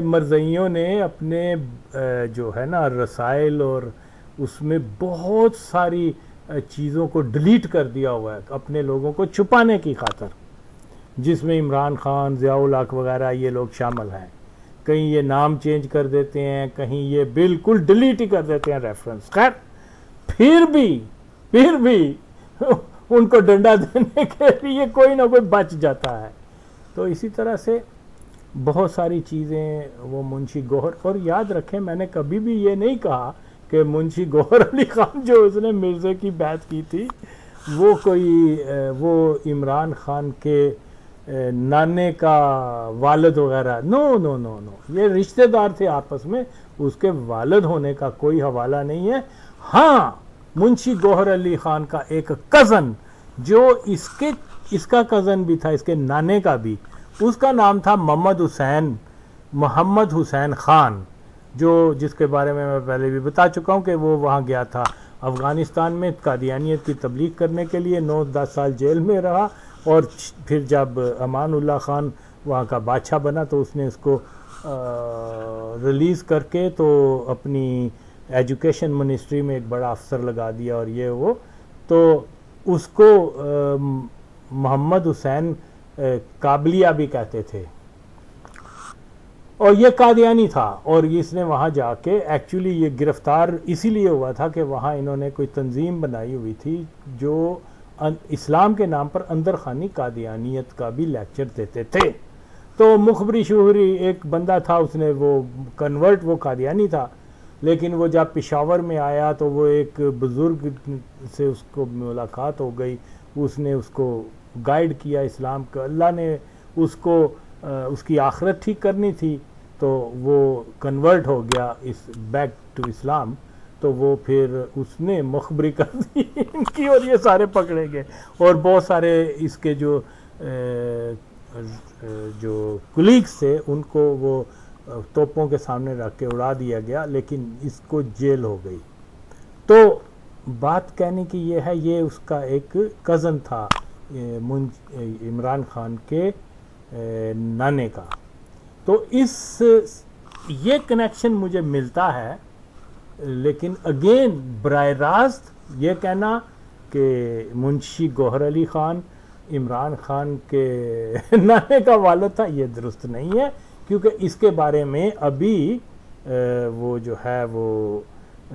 مرزائیوں نے اپنے جو ہے نا رسائل اور اس میں بہت ساری چیزوں کو ڈیلیٹ کر دیا ہوا ہے اپنے لوگوں کو چھپانے کی خاطر, جس میں عمران خان, ضیاء الحق وغیرہ یہ لوگ شامل ہیں. کہیں یہ نام چینج کر دیتے ہیں, کہیں یہ بالکل ڈیلیٹ ہی کر دیتے ہیں ریفرنس. خیر پھر بھی ان کو ڈنڈا دینے کے لیے کوئی نہ کوئی بچ جاتا ہے. تو اسی طرح سے بہت ساری چیزیں وہ منشی گوہر, اور یاد رکھیں میں نے کبھی بھی یہ نہیں کہا کہ منشی گوہر علی خان جو اس نے مرزے کی بیعت کی تھی وہ کوئی وہ عمران خان کے نانے کا والد وغیرہ, نو, یہ رشتہ دار تھے آپس میں, اس کے والد ہونے کا کوئی حوالہ نہیں ہے. ہاں منشی گوہر علی خان کا ایک کزن جو اس کا کزن بھی تھا, اس کے نانے کا بھی, اس کا نام تھا محمد حسین خان, جس کے بارے میں پہلے بھی بتا چکا ہوں کہ وہ وہاں گیا تھا افغانستان میں قادیانیت کی تبلیغ کرنے کے لیے, 9-10 سال جیل میں رہا, اور پھر جب امان اللہ خان وہاں کا بادشاہ بنا تو اس نے اس کو ریلیز کر کے تو اپنی ایجوکیشن منسٹری میں ایک بڑا افسر لگا دیا, اور یہ وہ تو اس کو محمد حسین قابلیہ بھی کہتے تھے. اور یہ قادیانی تھا، اور اس نے وہاں جا کے ایکچولی یہ گرفتار اسی لیے ہوا تھا کہ وہاں انہوں نے کوئی تنظیم بنائی ہوئی تھی جو اسلام کے نام پر اندر خانی قادیانیت کا بھی لیکچر دیتے تھے. تو مخبری شوہری ایک بندہ تھا، اس نے وہ کنورٹ، وہ قادیانی تھا، لیکن وہ جب پشاور میں آیا تو وہ ایک بزرگ سے اس کو ملاقات ہو گئی، اس نے اس کو گائیڈ کیا اسلام کا. اللہ نے اس کو اس کی آخرت ٹھیک کرنی تھی تو وہ کنورٹ ہو گیا بیک ٹو اسلام. تو وہ پھر اس نے مخبری کر دی ان کی، اور یہ سارے پکڑے گئے، اور بہت سارے اس کے جو کولیگز تھے ان کو وہ توپوں کے سامنے رکھ کے اڑا دیا گیا، لیکن اس کو جیل ہو گئی. تو بات کہنے کی یہ ہے، یہ اس کا ایک کزن تھا عمران خان کے نانے کا. تو یہ کنیکشن مجھے ملتا ہے، لیکن اگین براہ راست یہ کہنا کہ منشی گوہر علی خان عمران خان کے نانے کا والد تھا، یہ درست نہیں ہے، کیونکہ اس کے بارے میں ابھی وہ جو ہے وہ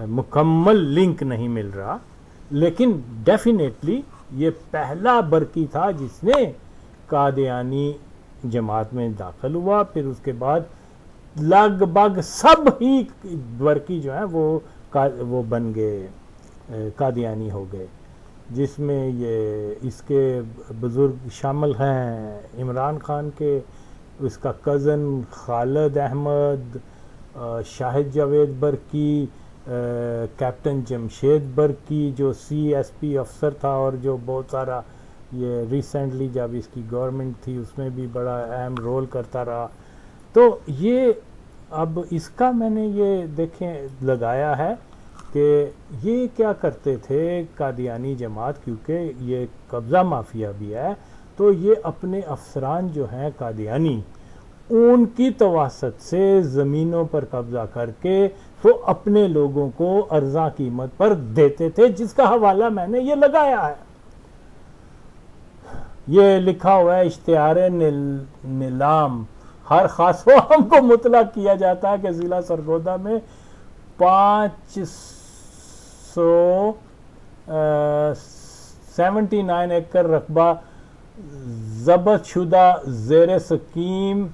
مکمل لنک نہیں مل رہا. لیکن ڈیفینیٹلی یہ پہلا برقی تھا جس نے قادیانی جماعت میں داخل ہوا. پھر اس کے بعد لگ بھگ سب ہی برقی جو ہیں وہ بن گئے، قادیانی ہو گئے، جس میں یہ اس کے بزرگ شامل ہیں عمران خان کے، اس کا کزن خالد احمد، شاہد جاوید برقی، کیپٹن جمشید برقی جو CSP افسر تھا اور جو بہت سارا یہ ریسنٹلی جب اس کی گورنمنٹ تھی اس میں بھی بڑا اہم رول کرتا رہا. تو یہ اب اس کا میں نے یہ دیکھیں لگایا ہے کہ یہ کیا کرتے تھے قادیانی جماعت، کیونکہ یہ قبضہ مافیا بھی ہے، تو یہ اپنے افسران جو ہیں قادیانی ان کی تواسط سے زمینوں پر قبضہ کر کے تو اپنے لوگوں کو ارزاں قیمت پر دیتے تھے، جس کا حوالہ میں نے یہ لگایا ہے. یہ لکھا ہوا ہے اشتہار نیلام، ہر خاص و عام کو مطلع کیا جاتا ہے کہ ضلع سرگودا میں 579 ایکڑ رقبہ ضبط شدہ زیر سکیم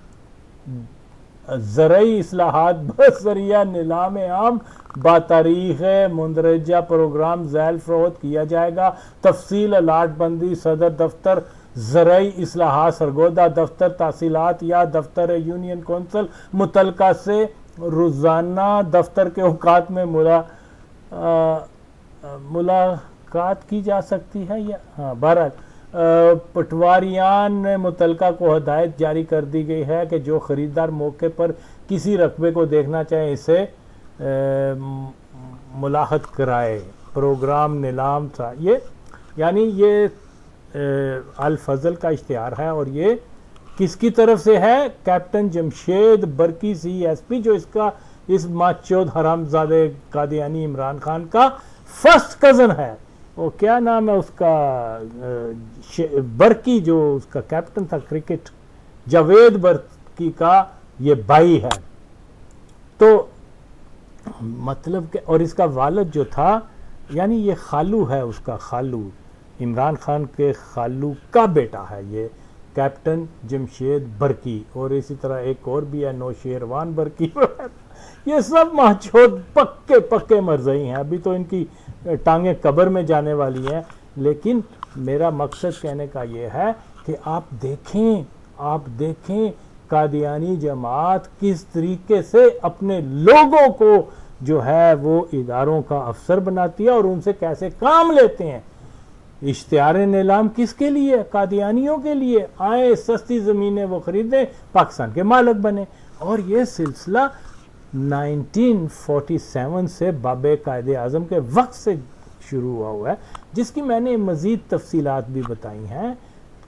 زرعی اصلاحات بذریعہ نیلام عام بتاریخ مندرجہ پروگرام ذیل فروخت کیا جائے گا. تفصیل الاٹ بندی صدر دفتر زرعی اصلاحات سرگودا، دفتر تحصیلات یا دفتر یونین کونسل متعلقہ سے روزانہ دفتر کے اوقات میں ملاقات کی جا سکتی ہے. یا بہرحال پٹواریان متعلقہ کو ہدایت جاری کر دی گئی ہے کہ جو خریدار موقع پر کسی رقبے کو دیکھنا چاہیں اسے ملاحظ کرائے. پروگرام نیلام تھا یہ، یعنی یہ الفضل کا اشتہار ہے، اور یہ کس کی طرف سے ہے؟ کیپٹن جمشید برقی CSP جو اس ماچود حرام زادہ قادیانی عمران خان کا فرسٹ کزن ہے. وہ کیا نام ہے اس کا، برقی جو اس کا کیپٹن تھا کرکٹ، جاوید برقی کا یہ بھائی ہے. تو مطلب کہ اور اس کا والد جو تھا، یعنی یہ خالو ہے اس کا، خالو عمران خان کے خالو کا بیٹا ہے یہ کیپٹن جمشید برقی. اور اسی طرح ایک اور بھی ہے نوشیروان برقی. یہ سب ماچود پکے مرزئی ہیں، ابھی تو ان کی ٹانگیں قبر میں جانے والی ہیں. لیکن میرا مقصد کہنے کا یہ ہے کہ آپ دیکھیں قادیانی جماعت کس طریقے سے اپنے لوگوں کو جو ہے وہ اداروں کا افسر بناتی ہے اور ان سے کیسے کام لیتے ہیں. اشتہار نیلام کس کے لیے؟ قادیانیوں کے لیے. آئے سستی زمینیں وہ خریدیں، پاکستان کے مالک بنے. اور یہ سلسلہ 1947 سے بابے قائد اعظم کے وقت سے شروع ہوا ہے، جس کی میں نے مزید تفصیلات بھی بتائی ہیں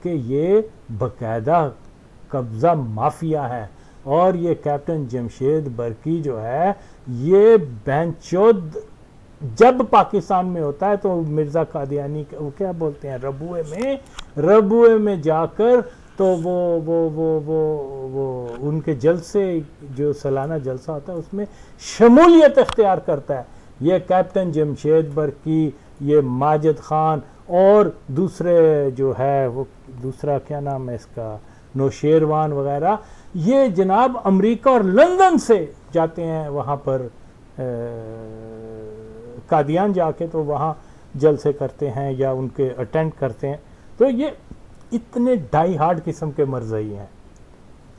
کہ یہ باقاعدہ قبضہ مافیا ہے. اور یہ کیپٹن جمشید برقی جو ہے یہ بینچود جب پاکستان میں ہوتا ہے تو مرزا قادیانی وہ کیا بولتے ہیں ربوے میں جا کر تو وہ ان کے جلسے جو سالانہ جلسہ ہوتا ہے اس میں شمولیت اختیار کرتا ہے. یہ کیپٹن جمشید برقی، یہ ماجد خان اور دوسرے جو ہے وہ دوسرا کیا نام ہے اس کا، نوشیروان وغیرہ، یہ جناب امریکہ اور لندن سے جاتے ہیں وہاں پر قادیان جا کے، تو وہاں جلسے کرتے ہیں یا ان کے اٹینڈ کرتے ہیں. تو یہ اتنے ڈائی ہارڈ قسم کے مرزئی ہیں.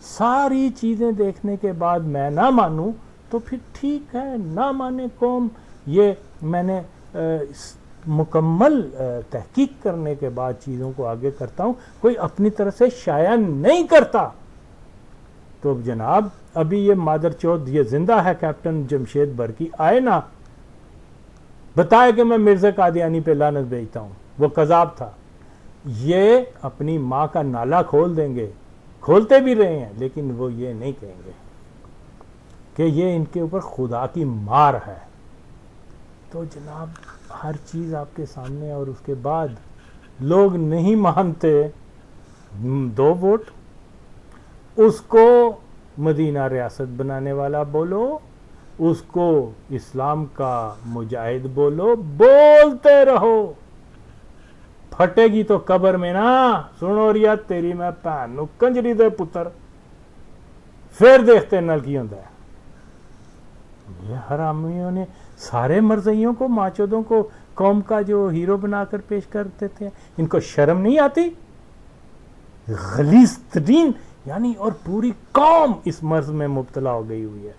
ساری چیزیں دیکھنے کے بعد میں نہ مانوں تو پھر ٹھیک ہے، نہ مانے قوم. یہ میں نے مکمل تحقیق کرنے کے بعد چیزوں کو آگے کرتا ہوں، کوئی اپنی طرف سے شائع نہیں کرتا. تو جناب ابھی یہ مادر چوت یہ زندہ ہے کیپٹن جمشید برقی، آئے نا بتائے کہ میں مرزا قادیانی پہ لعنت بھیجتا ہوں، وہ قذاب تھا. یہ اپنی ماں کا نالا کھول دیں گے، کھولتے بھی رہے ہیں، لیکن وہ یہ نہیں کہیں گے کہ یہ ان کے اوپر خدا کی مار ہے. تو جناب ہر چیز آپ کے سامنے، اور اس کے بعد لوگ نہیں مانتے. 2 ووٹ، اس کو مدینہ ریاست بنانے والا بولو، اس کو اسلام کا مجاہد بولو، بولتے رہو. پھٹے گی تو قبر میں نا. سنو ریا تیری میں بھن نو کنجری دے پتر، پھر دیکھتے نل کی ہوتا ہے. یہ حرامیوں نے سارے مرزئیوں کو، ماچودوں کو قوم کا جو ہیرو بنا کر پیش کرتے تھے. ان کو شرم نہیں آتی؟ غلیظ ترین یعنی، اور پوری قوم اس مرض میں مبتلا ہو گئی ہوئی ہے.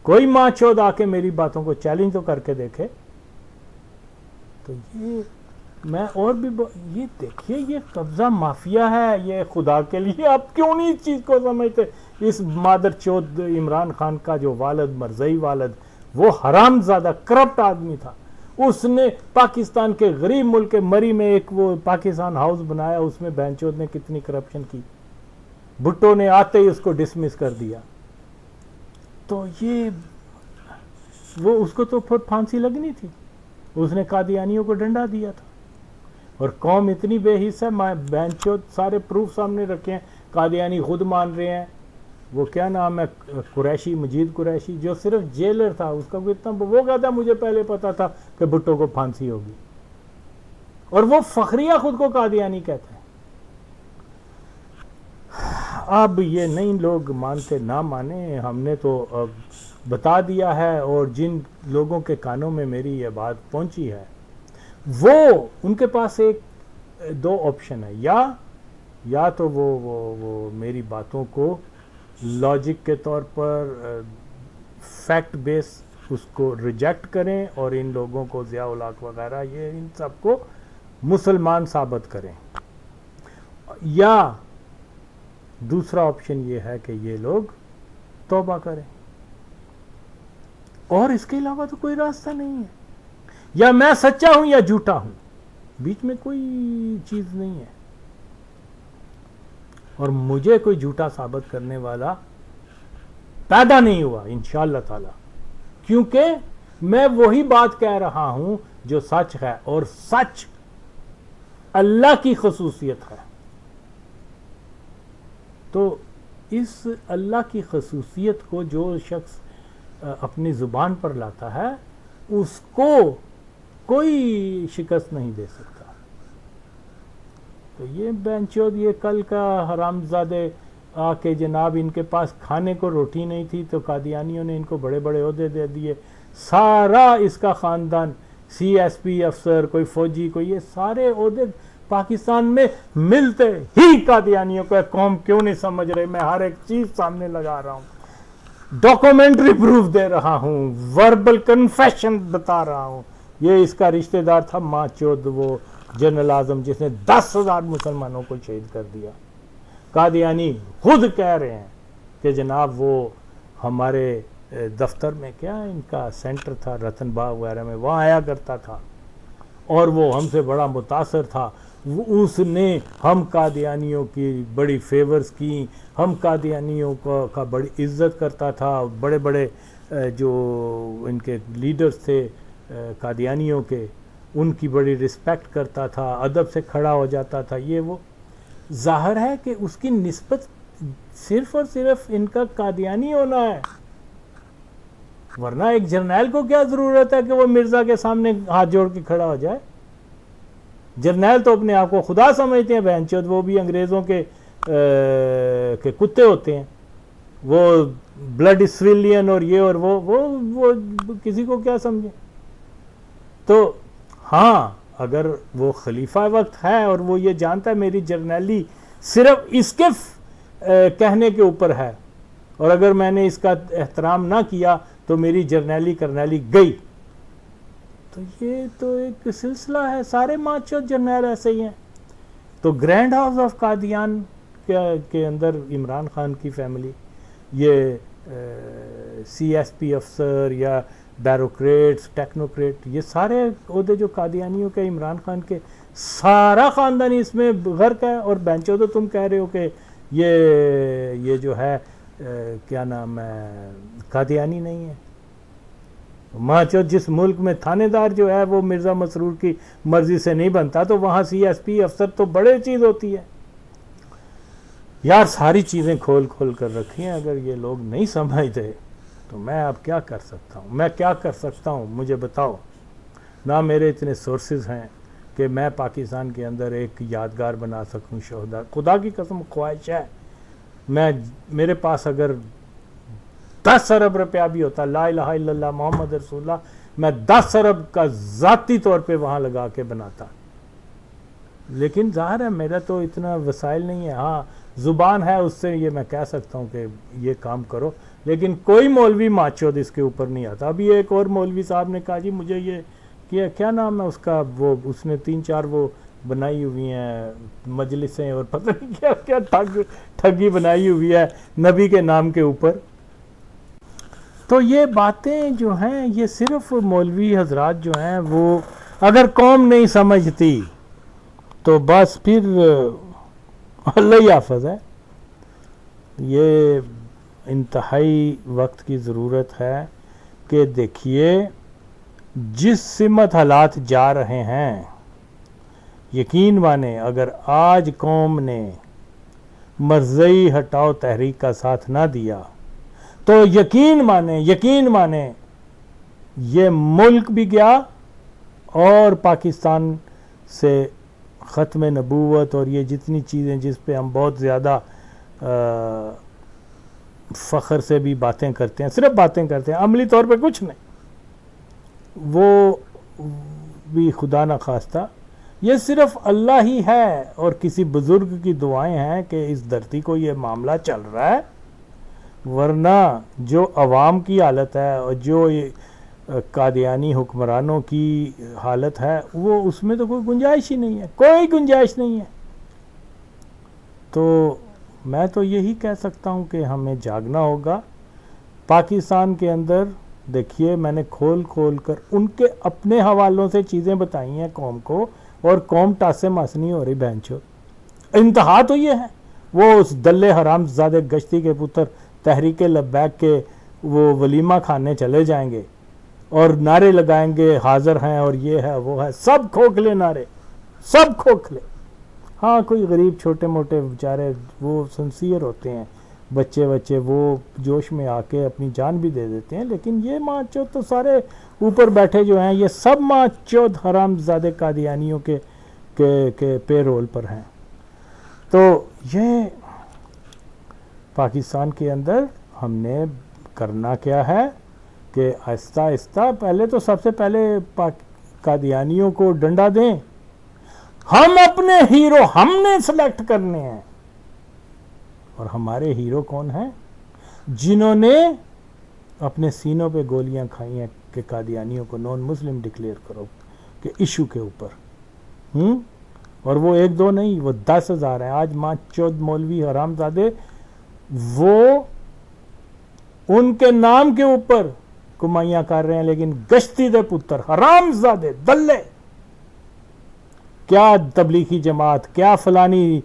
کوئی ماں چود آ کے میری باتوں کو چیلنج تو کر کے دیکھے. تو یہ میں اور بھی یہ دیکھیے، یہ قبضہ مافیا ہے. یہ خدا کے لیے آپ کیوں نہیں اس چیز کو سمجھتے؟ اس مادر چود عمران خان کا جو والد، مرزئی والد، وہ حرام زادہ کرپٹ آدمی تھا. اس نے پاکستان کے غریب ملک کے مری میں ایک وہ پاکستان ہاؤس بنایا، اس میں بہن چود نے کتنی کرپشن کی. بھٹو نے آتے ہی اس کو ڈسمس کر دیا. تو یہ وہ اس کو تو پھر پھانسی لگنی تھی. اس نے قادیانیوں کو ڈنڈا دیا تھا. اور قوم اتنی بے حس ہے، بہن چود سارے پروف سامنے رکھے ہیں. قادیانی خود مان رہے ہیں. وہ کیا نام ہے قریشی، مجید قریشی، جو صرف جیلر تھا، اس کا اتنا وہ کہتا مجھے پہلے پتا تھا کہ بھٹو کو پھانسی ہوگی. اور وہ فخریہ خود کو قادیانی کہتے ہیں. اب یہ نہیں لوگ مانتے، نہ مانے، ہم نے تو بتا دیا ہے. اور جن لوگوں کے کانوں میں میری یہ بات پہنچی ہے، وہ ان کے پاس 2 آپشن ہے. یا تو وہ میری باتوں کو لاجک کے طور پر فیکٹ بیس اس کو ریجیکٹ کریں اور ان لوگوں کو ضیاء الحق وغیرہ یہ ان سب کو مسلمان ثابت کریں، یا دوسرا آپشن یہ ہے کہ یہ لوگ توبہ کریں. اور اس کے علاوہ تو کوئی راستہ نہیں ہے. یا میں سچا ہوں یا جھوٹا ہوں، بیچ میں کوئی چیز نہیں ہے. اور مجھے کوئی جھوٹا ثابت کرنے والا پیدا نہیں ہوا انشاءاللہ تعالی، کیونکہ میں وہی بات کہہ رہا ہوں جو سچ ہے، اور سچ اللہ کی خصوصیت ہے. تو اس اللہ کی خصوصیت کو جو شخص اپنی زبان پر لاتا ہے، اس کو کوئی شکست نہیں دے سکتا. تو یہ بینچود یہ کل کا حرامزادے آ کے جناب ان کے پاس کھانے کو روٹی نہیں تھی تو قادیانیوں نے ان کو بڑے بڑے عہدے دے دیے. سارا اس کا خاندان، سی ایس پی افسر، کوئی فوجی، کوئی، یہ سارے عہدے پاکستان میں ملتے ہی قادیانیوں کو. قوم کیوں نہیں سمجھ رہے؟ میں ہر ایک چیز سامنے لگا رہا ہوں، ڈاکومنٹری پروف دے رہا ہوں، وربل کنفیشن بتا رہا ہوں. یہ اس کا رشتہ دار تھا ماں چود، وہ جنرل اعظم جس نے 10,000 مسلمانوں کو شہید کر دیا. قادیانی خود کہہ رہے ہیں کہ جناب وہ ہمارے دفتر میں، کیا ان کا سینٹر تھا رتن باغ وغیرہ میں، وہاں آیا کرتا تھا اور وہ ہم سے بڑا متاثر تھا. اس نے ہم قادیانیوں کی بڑی فیورز کی، ہم قادیانیوں کا بڑی عزت کرتا تھا. بڑے بڑے جو ان کے لیڈرز تھے قادیانیوں کے، ان کی بڑی رسپیکٹ کرتا تھا، ادب سے کھڑا ہو جاتا تھا. یہ وہ ظاہر ہے کہ اس کی نسبت صرف اور صرف ان کا قادیانی ہونا ہے، ورنہ ایک جرنیل کو کیا ضرورت ہے کہ وہ مرزا کے سامنے ہاتھ جوڑ کے کھڑا ہو جائے؟ جرنیل تو اپنے آپ کو خدا سمجھتے ہیں بہن چود، وہ بھی انگریزوں کے کتے ہوتے ہیں، وہ بلڈ سویلین اور یہ اور وہ کسی کو کیا سمجھے؟ تو ہاں اگر وہ خلیفہ وقت ہے اور وہ یہ جانتا ہے میری جرنیلی صرف اس کے کہنے کے اوپر ہے، اور اگر میں نے اس کا احترام نہ کیا تو میری جرنیلی کرنیلی گئی، تو یہ تو ایک سلسلہ ہے، سارے ماچو جرنیل ایسے ہی ہیں۔ تو گرینڈ ہاؤس آف قادیان کے اندر عمران خان کی فیملی، یہ سی ایس پی افسر یا بیروکریٹس، ٹیکنوکریٹ، یہ سارے عہدے جو قادیانیوں کے عمران خان کے، سارا خاندان اس میں غرق ہے، اور بینچو تو تم کہہ رہے ہو کہ یہ جو ہے کیا نام ہے قادیانی نہیں ہے۔ ماچو جس ملک میں تھانے دار جو ہے وہ مرزا مسرور کی مرضی سے نہیں بنتا، تو وہاں سی ایس پی افسر تو بڑے چیز ہوتی ہے یار۔ ساری چیزیں کھول کھول کر رکھی ہیں، اگر یہ لوگ نہیں سمجھتے تو میں اب کیا کر سکتا ہوں؟ میں کیا کر سکتا ہوں مجھے بتاؤ؟ نہ میرے اتنے سورسز ہیں کہ میں پاکستان کے اندر ایک یادگار بنا سکوں شہداء، خدا کی قسم خواہش ہے، میرے پاس اگر 10 ارب روپیہ بھی ہوتا، لا الہ الا اللہ محمد رسول اللہ، میں 10 ارب کا ذاتی طور پہ وہاں لگا کے بناتا، لیکن ظاہر ہے میرا تو اتنا وسائل نہیں ہے۔ ہاں زبان ہے، اس سے یہ میں کہہ سکتا ہوں کہ یہ کام کرو، لیکن کوئی مولوی ماچود اس کے اوپر نہیں آتا۔ ابھی ایک اور مولوی صاحب نے کہا جی مجھے یہ کیا نام ہے اس کا، وہ اس نے 3-4 وہ بنائی ہوئی ہیں مجلسیں اور پتہ نہیں کیا کیا ٹھگی بنائی ہوئی ہے نبی کے نام کے اوپر۔ تو یہ باتیں جو ہیں یہ صرف مولوی حضرات جو ہیں وہ اگر قوم نہیں سمجھتی تو بس پھر اللہ ہی حافظ ہے۔ یہ انتہائی وقت کی ضرورت ہے کہ دیکھیے جس سمت حالات جا رہے ہیں، یقین مانے اگر آج قوم نے مرزئی ہٹاؤ تحریک کا ساتھ نہ دیا تو یقین مانے یہ ملک بھی گیا، اور پاکستان سے ختم نبوت اور یہ جتنی چیزیں جس پہ ہم بہت زیادہ فخر سے بھی باتیں کرتے ہیں، صرف باتیں کرتے ہیں، عملی طور پہ کچھ نہیں، وہ بھی خدا نہ خواستہ یہ صرف اللہ ہی ہے اور کسی بزرگ کی دعائیں ہیں کہ اس دھرتی کو یہ معاملہ چل رہا ہے، ورنہ جو عوام کی حالت ہے اور جو قادیانی حکمرانوں کی حالت ہے وہ اس میں تو کوئی گنجائش ہی نہیں ہے، کوئی گنجائش نہیں ہے۔ تو میں تو یہی کہہ سکتا ہوں کہ ہمیں جاگنا ہوگا۔ پاکستان کے اندر دیکھیے میں نے کھول کھول کر ان کے اپنے حوالوں سے چیزیں بتائی ہیں قوم کو، اور قوم ٹاسے ماس نہیں ہو رہی بہنچو۔ انتہا تو یہ ہے، وہ اس دلے حرام زادے گشتی کے پتر تحریک لبیک کے وہ ولیمہ کھانے چلے جائیں گے اور نعرے لگائیں گے حاضر ہیں اور یہ ہے وہ ہے، سب کھوکھلے نعرے، سب کھوکھلے۔ ہاں کوئی غریب چھوٹے موٹے بیچارے وہ سنسیئر ہوتے ہیں، بچے وہ جوش میں آ کے اپنی جان بھی دے دیتے ہیں، لیکن یہ ماچود تو سارے اوپر بیٹھے جو ہیں یہ سب ماچود حرام زادے قادیانیوں کے پے رول پر ہیں۔ تو یہ پاکستان کے اندر ہم نے کرنا کیا ہے کہ آہستہ آہستہ پہلے تو سب سے پہلے قادیانیوں کو ڈنڈا دیں، ہم اپنے ہیرو ہم نے سلیکٹ کرنے ہیں، اور ہمارے ہیرو کون ہیں؟ جنہوں نے اپنے سینوں پہ گولیاں کھائی ہیں کہ قادیانیوں کو نان مسلم ڈکلیئر کرو کہ ایشو کے اوپر، اور وہ 1-2 نہیں، وہ 10,000 ہیں۔ آج ماچود مولوی حرام زادے وہ ان کے نام کے اوپر کمائیاں کر رہے ہیں، لیکن گشتی دے پتر حرام زادے دلے، کیا تبلیغی جماعت، کیا فلانی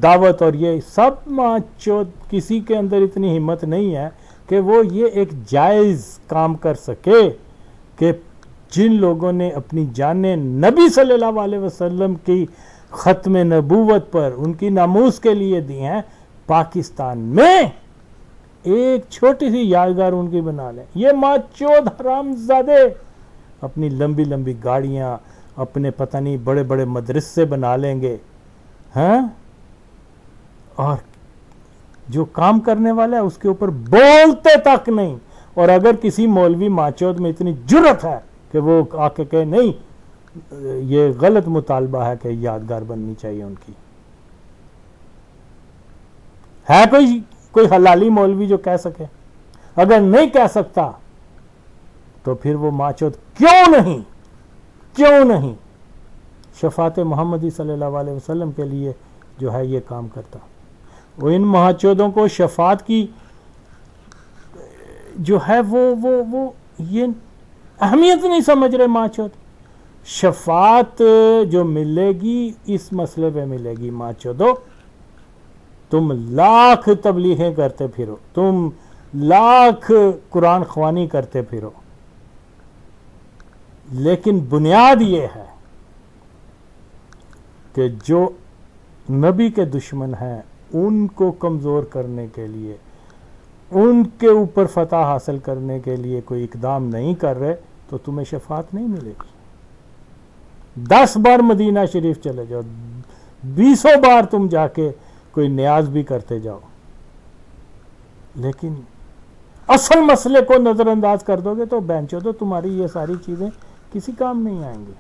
دعوت، اور یہ سب ماچود، کسی کے اندر اتنی ہمت نہیں ہے کہ وہ یہ ایک جائز کام کر سکے کہ جن لوگوں نے اپنی جانیں نبی صلی اللہ علیہ وسلم کی ختم نبوت پر ان کی ناموس کے لیے دی ہیں، پاکستان میں ایک چھوٹی سی یادگار ان کی بنا لیں. یہ ماچود حرام زادے اپنی لمبی لمبی گاڑیاں، اپنے پتہ نہیں بڑے بڑے مدرسے بنا لیں گے، ہاں، اور جو کام کرنے والا ہے اس کے اوپر بولتے تک نہیں. اور اگر کسی مولوی ماچود میں اتنی جرت ہے کہ وہ آ کے کہے نہیں یہ غلط مطالبہ ہے کہ یادگار بننی چاہیے ان کی، ہے کوئی حلالی مولوی جو کہہ سکے؟ اگر نہیں کہہ سکتا تو پھر وہ ماچود کیوں نہیں شفاعت محمدی صلی اللہ علیہ وسلم کے لیے جو ہے یہ کام کرتا؟ وہ ان ماچودوں کو شفاعت کی جو ہے وہ یہ اہمیت نہیں سمجھ رہے ماچود. شفاعت جو ملے گی اس مسئلے پہ ملے گی. ماچودو تم لاکھ تبلیغیں کرتے پھرو، تم لاکھ قرآن خوانی کرتے پھرو، لیکن بنیاد یہ ہے کہ جو نبی کے دشمن ہیں ان کو کمزور کرنے کے لیے، ان کے اوپر فتح حاصل کرنے کے لیے کوئی اقدام نہیں کر رہے تو تمہیں شفاعت نہیں ملے گی. 10 بار مدینہ شریف چلے جاؤ، 20 بار تم جا کے کوئی نیاز بھی کرتے جاؤ، لیکن اصل مسئلے کو نظر انداز کر دو گے تو بینچو تمہاری یہ ساری چیزیں کسی کام نہیں آئیں گی.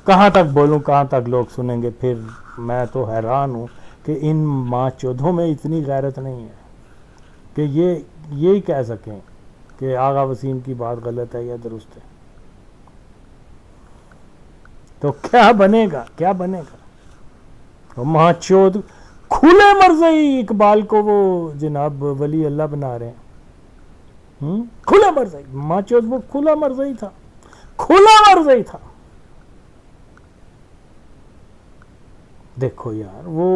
کہاں تک بولوں، کہاں تک لوگ سنیں گے؟ پھر میں تو حیران ہوں کہ ان ماں چودھوں میں اتنی غیرت نہیں ہے کہ یہی کہہ سکیں کہ آغا وسیم کی بات غلط ہے یا درست ہے. تو کیا بنے گا؟ ماں چود کھلے مرضی اقبال کو وہ جناب ولی اللہ بنا رہے ہیں. کھلے مرضی ماں چود، وہ کھلا مرضی تھا. دیکھو یار، وہ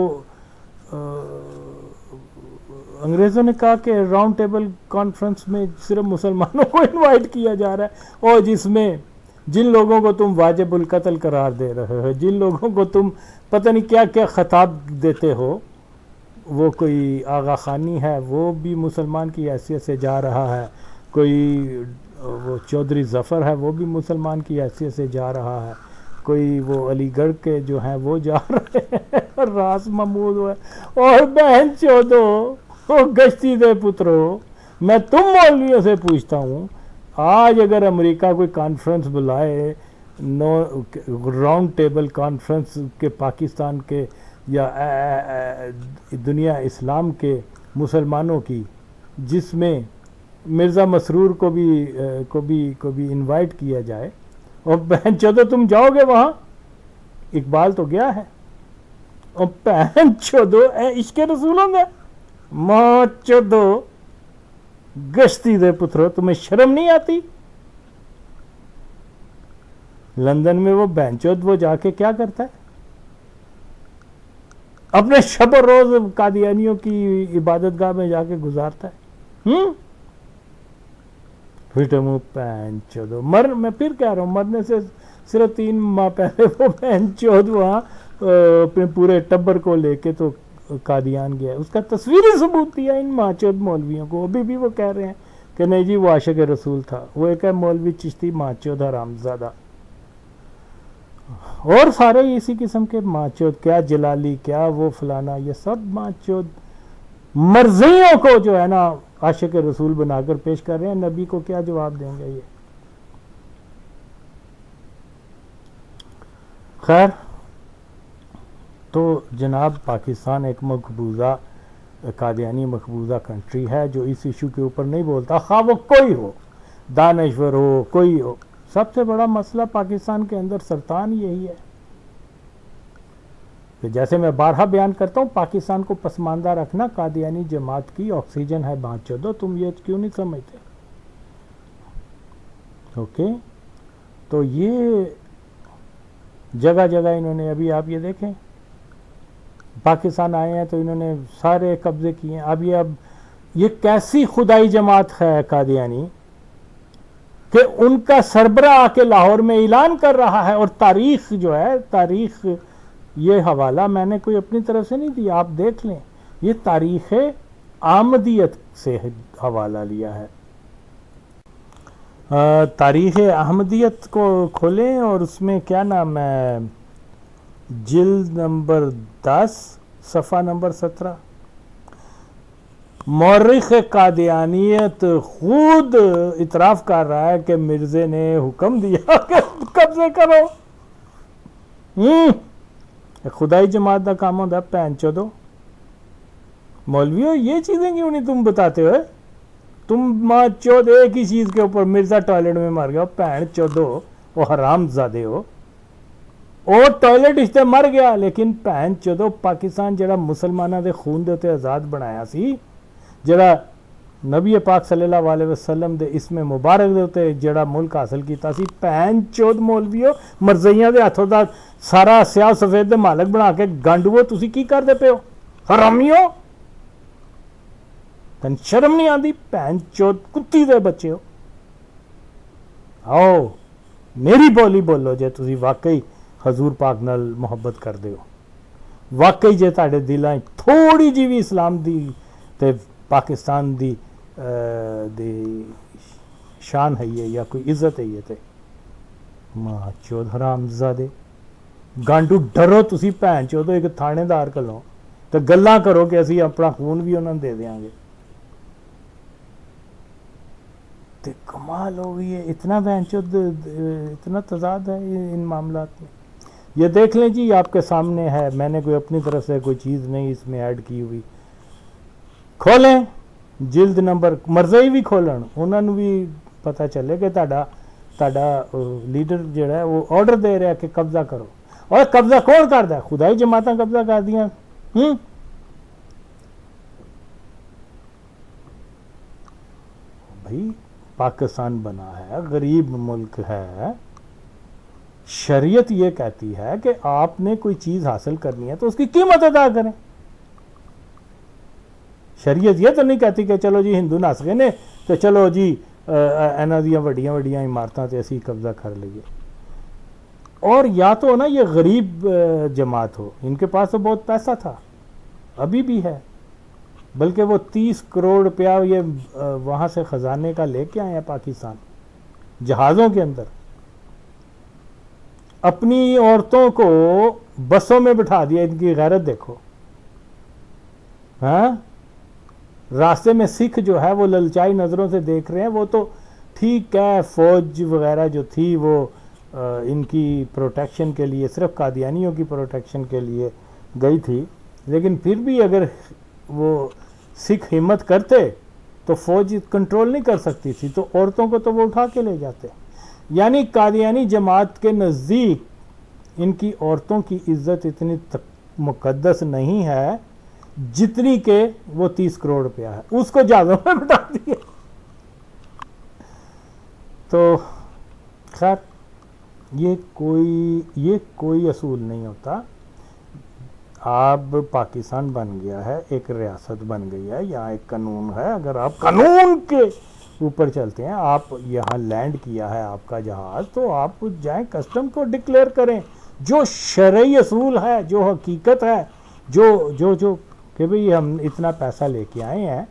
انگریزوں نے کہا کہ راؤنڈ ٹیبل کانفرنس میں صرف مسلمانوں کو انوائٹ کیا جا رہا ہے، اور جس میں جن لوگوں کو تم واجب القتل قرار دے رہے ہو، جن لوگوں کو تم پتہ نہیں کیا کیا خطاب دیتے ہو، وہ کوئی آغا خانی ہے وہ بھی مسلمان کی حیثیت سے جا رہا ہے، کوئی وہ چودھری ظفر ہے وہ بھی مسلمان کی حیثیت سے جا رہا ہے، کوئی وہ علی گڑھ کے جو ہیں وہ جا رہے ہیں، راس محمود ہے، اور بہن چودو گشتی دے پترو. میں تم مولویوں سے پوچھتا ہوں، آج اگر امریکہ کوئی کانفرنس بلائے، راؤنڈ ٹیبل کانفرنس کے پاکستان کے یا دنیا اسلام کے مسلمانوں کی، جس میں مرزا مسرور کو بھی انوائٹ کیا جائے، اور بہن چودو تم جاؤ گے وہاں؟ اقبال تو گیا ہے، اور بہن چودو عشق رسول ہوں گے. ماں چودو گشتی دے پترو، تمہیں شرم نہیں آتی؟ لندن میں وہ بہن چود وہ جا کے کیا کرتا ہے؟ اپنے شب و روز قادیانیوں کی عبادت گاہ میں جا کے گزارتا ہے. میں پھر کہہ رہا ہوں، مرنے سے صرف 3 ماہ پہلے وہ بہن چود وہاں اپنے پورے ٹبر کو لے کے تو قادیان گیا. اس کا تصویری ثبوت دیا ان ماچود مولویوں کو. ابھی بھی وہ کہہ رہے ہیں کہ نہیں جی وہ عاشق رسول تھا. وہ ایک ہے مولوی چشتی ماچود حرامزادہ، اور سارے اسی قسم کے ماچود، کیا جلالی، کیا وہ فلانا، یہ سب ماچود مرضیوں کو جو ہے نا عاشق رسول بنا کر پیش کر رہے ہیں. نبی کو کیا جواب دیں گے یہ؟ خیر، تو جناب پاکستان ایک مقبوضہ قادیانی مقبوضہ کنٹری ہے جو اس ایشو کے اوپر نہیں بولتا، خواہ وہ کوئی ہو، دانشور ہو، کوئی ہو. سب سے بڑا مسئلہ پاکستان کے اندر سرطان یہی ہے کہ جیسے میں بارہا بیان کرتا ہوں، پاکستان کو پسماندہ رکھنا قادیانی جماعت کی آکسیجن ہے. بات چودو تم یہ کیوں نہیں سمجھتے؟ اوکے، تو یہ جگہ جگہ انہوں نے، ابھی آپ یہ دیکھیں پاکستان آئے ہیں تو انہوں نے سارے قبضے کیے ہیں. اب یہ کیسی خدائی جماعت ہے قادیانی کہ ان کا سربراہ آ کے لاہور میں اعلان کر رہا ہے. اور تاریخ جو ہے، تاریخ، یہ حوالہ میں نے کوئی اپنی طرف سے نہیں دیا، آپ دیکھ لیں، یہ تاریخ احمدیت سے حوالہ لیا ہے. تاریخ احمدیت کو کھولیں اور اس میں کیا نام ہے، جلد نمبر 10 صفحہ نمبر 17. مورخ قادیانیت خود اعتراف کر رہا ہے کہ مرزے نے حکم دیا کہ قبضے کرو. خدائی جماعت کا کام ہوتا ہے پین چودو. مولویو یہ چیزیں کیوں نہیں تم بتاتے ہو؟ تم ماں چود ایک ہی چیز کے اوپر، مرزا ٹوائلٹ میں مر گیا، پین چودو، وہ حرام زادے ہو. اور ٹوائلٹ اس سے مر گیا، لیکن پین چودو پاکستان جڑا مسلمانوں دے خون دے تے آزاد بنایا سی، جڑا نبی پاک صلی اللہ علیہ وسلم دے اس میں مبارک دے تے جڑا ملک حاصل کیتا سی، پین چود مولویو مرزیاں دے ہاتھوں دا سارا سیاہ سفید دے مالک بنا کے گانڈو تسی کی کر دے پے ہو؟ حرامیو، تن شرم نہیں آندی؟ پین چود کتی دے بچے ہو. آؤ میری بولی بولو جے تسی واقعی حضور پاک نال محبت کر دے ہو، واقعی جے تاڑے دلائیں تھوڑی جی بھی اسلام دی تے پاکستان دی شان ہے یہ یا کوئی عزت ہے یہ تے ماں چود حرام زادے گانڈو ڈرو تسی پین چودو ایک تھانے دار کلو تے گلاں کرو کہ اسی اپنا خون بھی انہوں دے دیاں گے. تے کمال ہو گئی ہے، اتنا پین چود اتنا تضاد ہے ان معاملات میں. یہ دیکھ لیں جی، آپ کے سامنے ہے، میں نے کوئی اپنی طرف سے کوئی چیز نہیں اس میں ایڈ کی ہوئی. کھولیں جلد نمبر، مرزائی بھی کھولن، انہوں نے بھی پتہ چلے کہ تہاڈا لیڈر جڑا ہے وہ آرڈر دے رہا ہے کہ قبضہ کرو. اور قبضہ کون کردا ہے؟ خدائی جماعتاں قبضہ کر دیاں. بھائی پاکستان بنا ہے، غریب ملک ہے، شریعت یہ کہتی ہے کہ آپ نے کوئی چیز حاصل کرنی ہے تو اس کی قیمت ادا کریں. شریعت یہ تو نہیں کہتی کہ چلو جی ہندو نس گئے نے تو چلو جی انہاں دیاں وڈیاں وڈیاں عمارتاں تے اسی قبضہ کر لئیے. اور یا تو نا یہ غریب جماعت ہو، ان کے پاس تو بہت پیسہ تھا، ابھی بھی ہے، بلکہ وہ 30 کروڑ روپیہ یہ وہاں سے خزانے کا لے کے آئے ہیں پاکستان جہازوں کے اندر. اپنی عورتوں کو بسوں میں بٹھا دیا، ان کی غیرت دیکھو. ہاں، راستے میں سکھ جو ہے وہ للچائی نظروں سے دیکھ رہے ہیں. وہ تو ٹھیک ہے، فوج وغیرہ جو تھی وہ ان کی پروٹیکشن کے لیے، صرف قادیانیوں کی پروٹیکشن کے لیے گئی تھی، لیکن پھر بھی اگر وہ سکھ ہمت کرتے تو فوج کنٹرول نہیں کر سکتی تھی، تو عورتوں کو تو وہ اٹھا کے لے جاتے. یعنی قادیانی جماعت کے نزدیک ان کی عورتوں کی عزت اتنی مقدس نہیں ہے جتنی کہ وہ 30 کروڑ روپیہ ہے، اس کو جہازوں میں بٹھا دیے. تو خیر یہ کوئی اصول نہیں ہوتا. آپ پاکستان بن گیا ہے، ایک ریاست بن گئی ہے، یہاں ایک قانون ہے. اگر آپ قانون کے اوپر چلتے ہیں، آپ یہاں لینڈ کیا ہے آپ کا جہاز، تو آپ جائیں کسٹم کو ڈکلیئر کریں جو شرعی اصول ہے، جو حقیقت ہے، جو کہ بھئی ہم اتنا پیسہ لے کے آئے ہیں،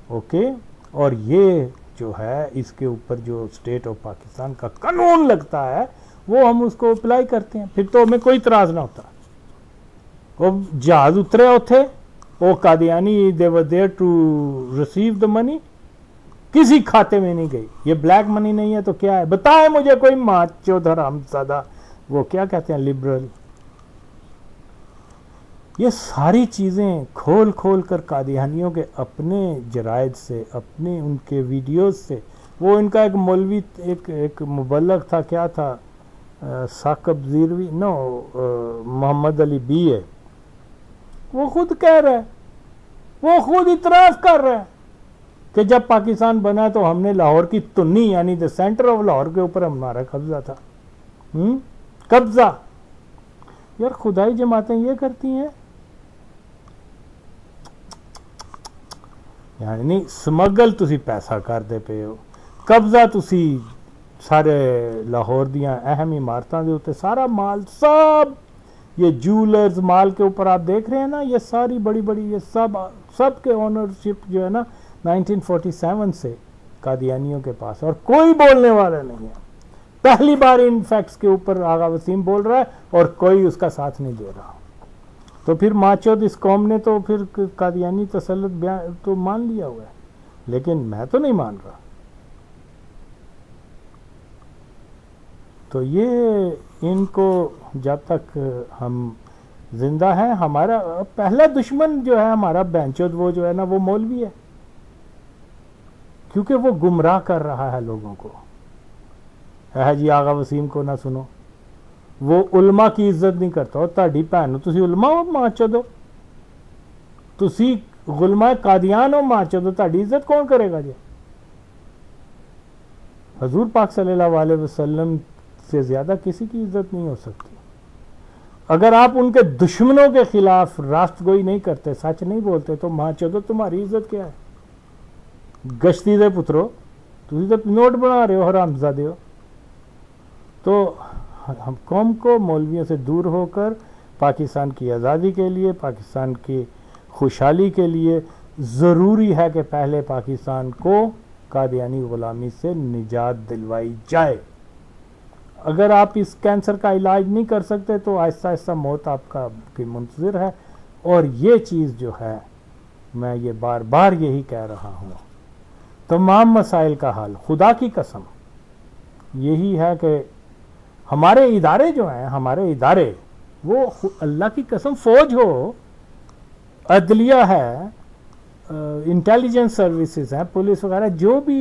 اوکے، اور یہ جو ہے اس کے اوپر جو اسٹیٹ آف پاکستان کا قانون لگتا ہے وہ ہم اس کو اپلائی کرتے ہیں، پھر تو ہمیں کوئی اعتراض نہ ہوتا. وہ جہاز اترے ہوتے، وہ Qadiani they were there to receive the money، کسی کھاتے میں نہیں گئی. یہ بلیک منی نہیں ہے تو کیا ہے؟ بتائیں مجھے کوئی ماچو حرام زادہ، وہ کیا کہتے ہیں، لبرل. یہ ساری چیزیں کھول کھول کر قادیانیوں کے اپنے جرائد سے، اپنے ان کے ویڈیوز سے، وہ ان کا ایک مولوی ایک مبلغ تھا، کیا تھا، ثاقب زیروی، محمد علی بی ہے، وہ خود کہہ رہا ہے، وہ خود اعتراف کر رہا ہے کہ جب پاکستان بنا تو ہم نے لاہور کی تنی یعنی دا سینٹر آف لاہور کے اوپر ہمارا قبضہ تھا. قبضہ یار خدائی جماعتیں یہ کرتی ہیں، یعنی سمگل تسی پیسہ کر دے پے ہو، قبضہ تسی سارے لاہور دیاں اہم عمارتوں کے اوپر سارا مال سب یہ جولرز مال کے اوپر آپ دیکھ رہے ہیں نا، یہ ساری بڑی بڑی یہ سب کے اونرشپ جو ہے نا 1947 سے قادیانیوں کے پاس، اور کوئی بولنے والا نہیں ہے. پہلی بار ان فیکٹس کے اوپر آغا وسیم بول رہا ہے اور کوئی اس کا ساتھ نہیں دے رہا. تو پھر ماچود اس قوم نے تو پھر قادیانی تسلط تو مان لیا ہوا ہے، لیکن میں تو نہیں مان رہا. تو یہ ان کو جب تک ہم زندہ ہیں، ہمارا پہلا دشمن جو ہے ہمارا بینچود وہ جو ہے نا وہ مولوی ہے، کیونکہ وہ گمراہ کر رہا ہے لوگوں کو. جی آغا وسیم کو نہ سنو، وہ علماء کی عزت نہیں کرتا. اور تہاڈی بھن نو تسی علماء ہو ماچدو، تسی علماء قادیان ہو ماچدو، تہاڈی عزت کون کرے گا جی؟ حضور پاک صلی اللہ علیہ وسلم سے زیادہ کسی کی عزت نہیں ہو سکتی. اگر آپ ان کے دشمنوں کے خلاف راست گوئی نہیں کرتے، سچ نہیں بولتے، تو ماچدو تمہاری عزت کیا ہے؟ گشتی دے پترو، تسی تو نوٹ بنا رہے ہو، حرامزادے ہو. تو ہم قوم کو مولویوں سے دور ہو کر پاکستان کی آزادی کے لیے، پاکستان کی خوشحالی کے لیے ضروری ہے کہ پہلے پاکستان کو قادیانی غلامی سے نجات دلوائی جائے. اگر آپ اس کینسر کا علاج نہیں کر سکتے تو آہستہ آہستہ موت آپ کی منتظر ہے. اور یہ چیز جو ہے، میں یہ بار بار یہی کہہ رہا ہوں، تمام مسائل کا حل خدا کی قسم یہی ہے کہ ہمارے ادارے جو ہیں، ہمارے ادارے وہ اللہ کی قسم فوج ہو، عدلیہ ہے، انٹیلیجنس سروسز ہیں، پولیس وغیرہ، جو بھی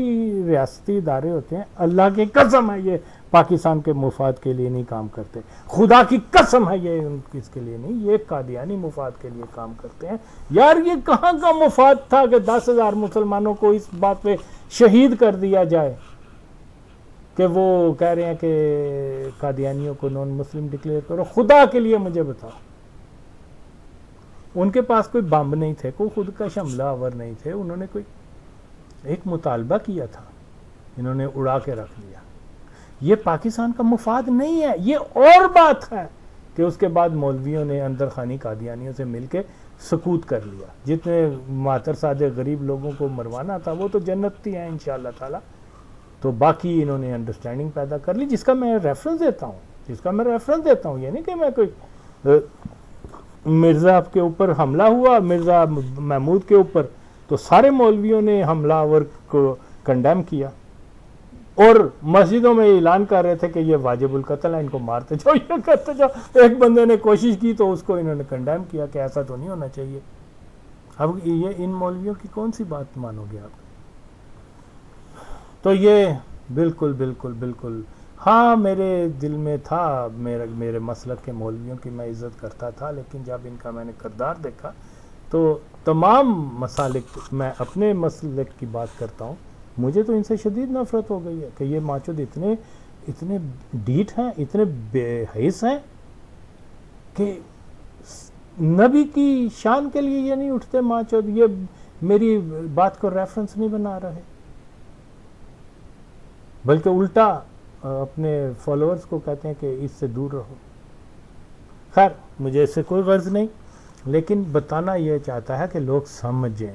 ریاستی ادارے ہوتے ہیں، اللہ کی قسم ہے یہ پاکستان کے مفاد کے لیے نہیں کام کرتے. خدا کی قسم ہے یہ اس کے لیے نہیں، یہ قادیانی مفاد کے لیے کام کرتے ہیں. یار یہ کہاں کا مفاد تھا کہ 10,000 مسلمانوں کو اس بات پہ شہید کر دیا جائے کہ وہ کہہ رہے ہیں کہ قادیانیوں کو نون مسلم ڈکلیئر کرو. خدا کے لیے مجھے بتاؤ، ان کے پاس کوئی بم نہیں تھے، کوئی خود کا حملہ آور نہیں تھے، انہوں نے کوئی ایک مطالبہ کیا تھا، انہوں نے اڑا کے رکھ دیا. یہ پاکستان کا مفاد نہیں ہے. یہ اور بات ہے کہ اس کے بعد مولویوں نے اندر خانی قادیانیوں سے مل کے سکوت کر لیا. جتنے ماتر سادے غریب لوگوں کو مروانا تھا وہ تو جنتی ہیں انشاءاللہ تعالی. تو باقی انہوں نے انڈرسٹینڈنگ پیدا کر لی، جس کا میں ریفرنس دیتا ہوں. یہ نہیں کہ میں کوئی مرزا کے اوپر حملہ ہوا، مرزا محمود کے اوپر، تو سارے مولویوں نے حملہ آور کو کنڈیم کیا اور مسجدوں میں اعلان کر رہے تھے کہ یہ واجب القتل ہے، ان کو مارتے جاؤ، یہ کرتے جاؤ. ایک بندے نے کوشش کی تو اس کو انہوں نے کنڈیم کیا کہ ایسا تو نہیں ہونا چاہیے. اب یہ ان مولویوں کی کون سی بات مانو گے آپ؟ تو یہ بالکل ہاں میرے دل میں تھا، میرے مسلک کے مولویوں کی میں عزت کرتا تھا، لیکن جب ان کا میں نے کردار دیکھا تو تمام مسالک، میں اپنے مسلک کی بات کرتا ہوں، مجھے تو ان سے شدید نفرت ہو گئی ہے کہ یہ ماچود اتنے ڈیٹ ہیں، اتنے بے حیث ہیں کہ نبی کی شان کے لیے یہ نہیں اٹھتے ماچود، یہ میری بات کو ریفرنس نہیں بنا رہے، بلکہ الٹا اپنے فالوورز کو کہتے ہیں کہ اس سے دور رہو. خیر مجھے اس سے کوئی غرض نہیں، لیکن بتانا یہ چاہتا ہے کہ لوگ سمجھیں.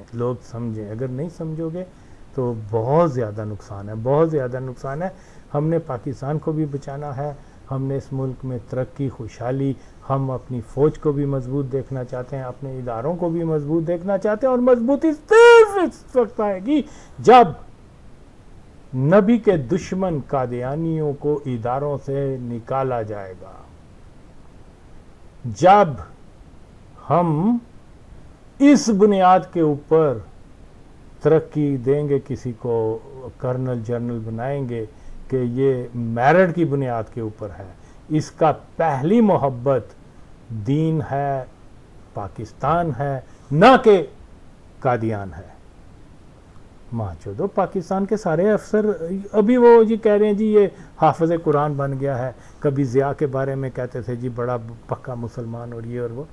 اگر نہیں سمجھو گے تو بہت زیادہ نقصان ہے. ہم نے پاکستان کو بھی بچانا ہے، ہم نے اس ملک میں ترقی، خوشحالی، ہم اپنی فوج کو بھی مضبوط دیکھنا چاہتے ہیں، اپنے اداروں کو بھی مضبوط دیکھنا چاہتے ہیں. اور مضبوطی صرف اس وقت آئے گی جب نبی کے دشمن قادیانیوں کو اداروں سے نکالا جائے گا، جب ہم اس بنیاد کے اوپر ترقی دیں گے، کسی کو کرنل جنرل بنائیں گے کہ یہ میرٹ کی بنیاد کے اوپر ہے. اس کا پہلی محبت دین ہے، پاکستان ہے، نہ کہ قادیان ہے. ماچودو پاکستان کے سارے افسر ابھی وہ جی کہہ رہے ہیں جی یہ حافظ قرآن بن گیا ہے. کبھی ضیاء کے بارے میں کہتے تھے جی بڑا پکا مسلمان اور یہ اور وہ.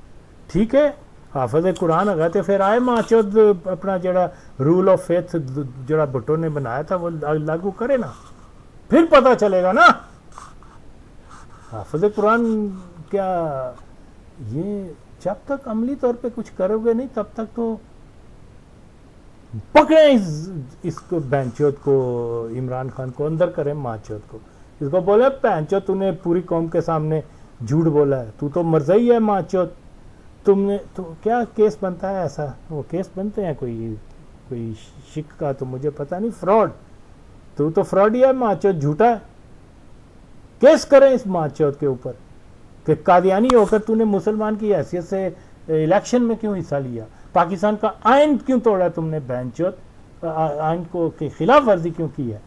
ٹھیک ہے حافظ قرآن اگا تے پھر آئے ماچود اپنا جڑا رول آف فیتھ جڑا بھٹو نے بنایا تھا وہ لاگو کرے نا. پھر پتہ چلے گا نا. حافظ قرآن کیا یہ جب تک عملی طور پہ کچھ کرو گے نہیں تب تک تو پکڑیں اس کو بینچوت کو, عمران خان کو اندر کریں ماچوت کو, اس کو بولے پینچوت تو نے پوری قوم کے سامنے جھوٹ بولا ہے, تو مرضی ہے ماچوت, تم نے تو کیا کیس بنتا ہے ایسا, وہ کیس بنتے ہیں کوئی شک کا تو مجھے پتہ نہیں, فراڈ, تو فراڈ ہی ہے, ماچوت جھوٹا ہے. کیس کریں اس ماچوت کے اوپر کہ قادیانی ہو کر تو نے مسلمان کی حیثیت سے الیکشن میں کیوں حصہ لیا, پاکستان کا آئین کیوں توڑا تم نے بینچوت, آئین کو کی خلاف ورزی کیوں کی ہے,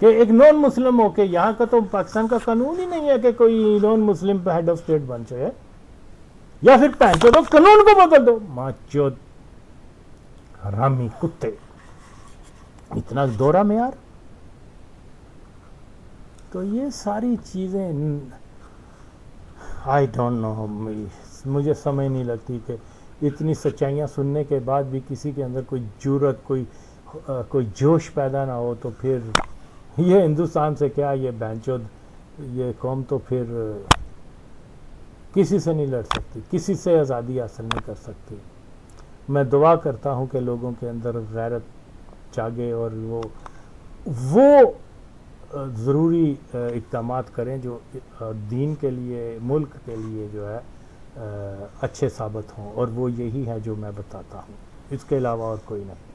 کہ ایک نان مسلم ہو کے, یہاں کا تو پاکستان کا قانون ہی نہیں ہے کہ کوئی نان مسلم پہ ہیڈ آف اسٹیٹ بن جائے, یا پھر پینچوت ہو قانون کو بدل دو. ماچوت حرامی کتے, اتنا دورہ معیار. تو یہ ساری چیزیں آئی ڈونٹ نو, مجھے سمجھ نہیں لگتی کہ اتنی سچائیاں سننے کے بعد بھی کسی کے اندر کوئی جرأت, کوئی جوش پیدا نہ ہو. تو پھر یہ ہندوستان سے کیا, یہ بینچود یہ قوم تو پھر کسی سے نہیں لڑ سکتی, کسی سے آزادی حاصل نہیں کر سکتی. میں دعا کرتا ہوں کہ لوگوں کے اندر غیرت جاگے اور وہ ضروری اقدامات کریں جو دین کے لیے, ملک کے لیے جو ہے اچھے ثابت ہوں, اور وہ یہی ہے جو میں بتاتا ہوں, اس کے علاوہ اور کوئی نہیں.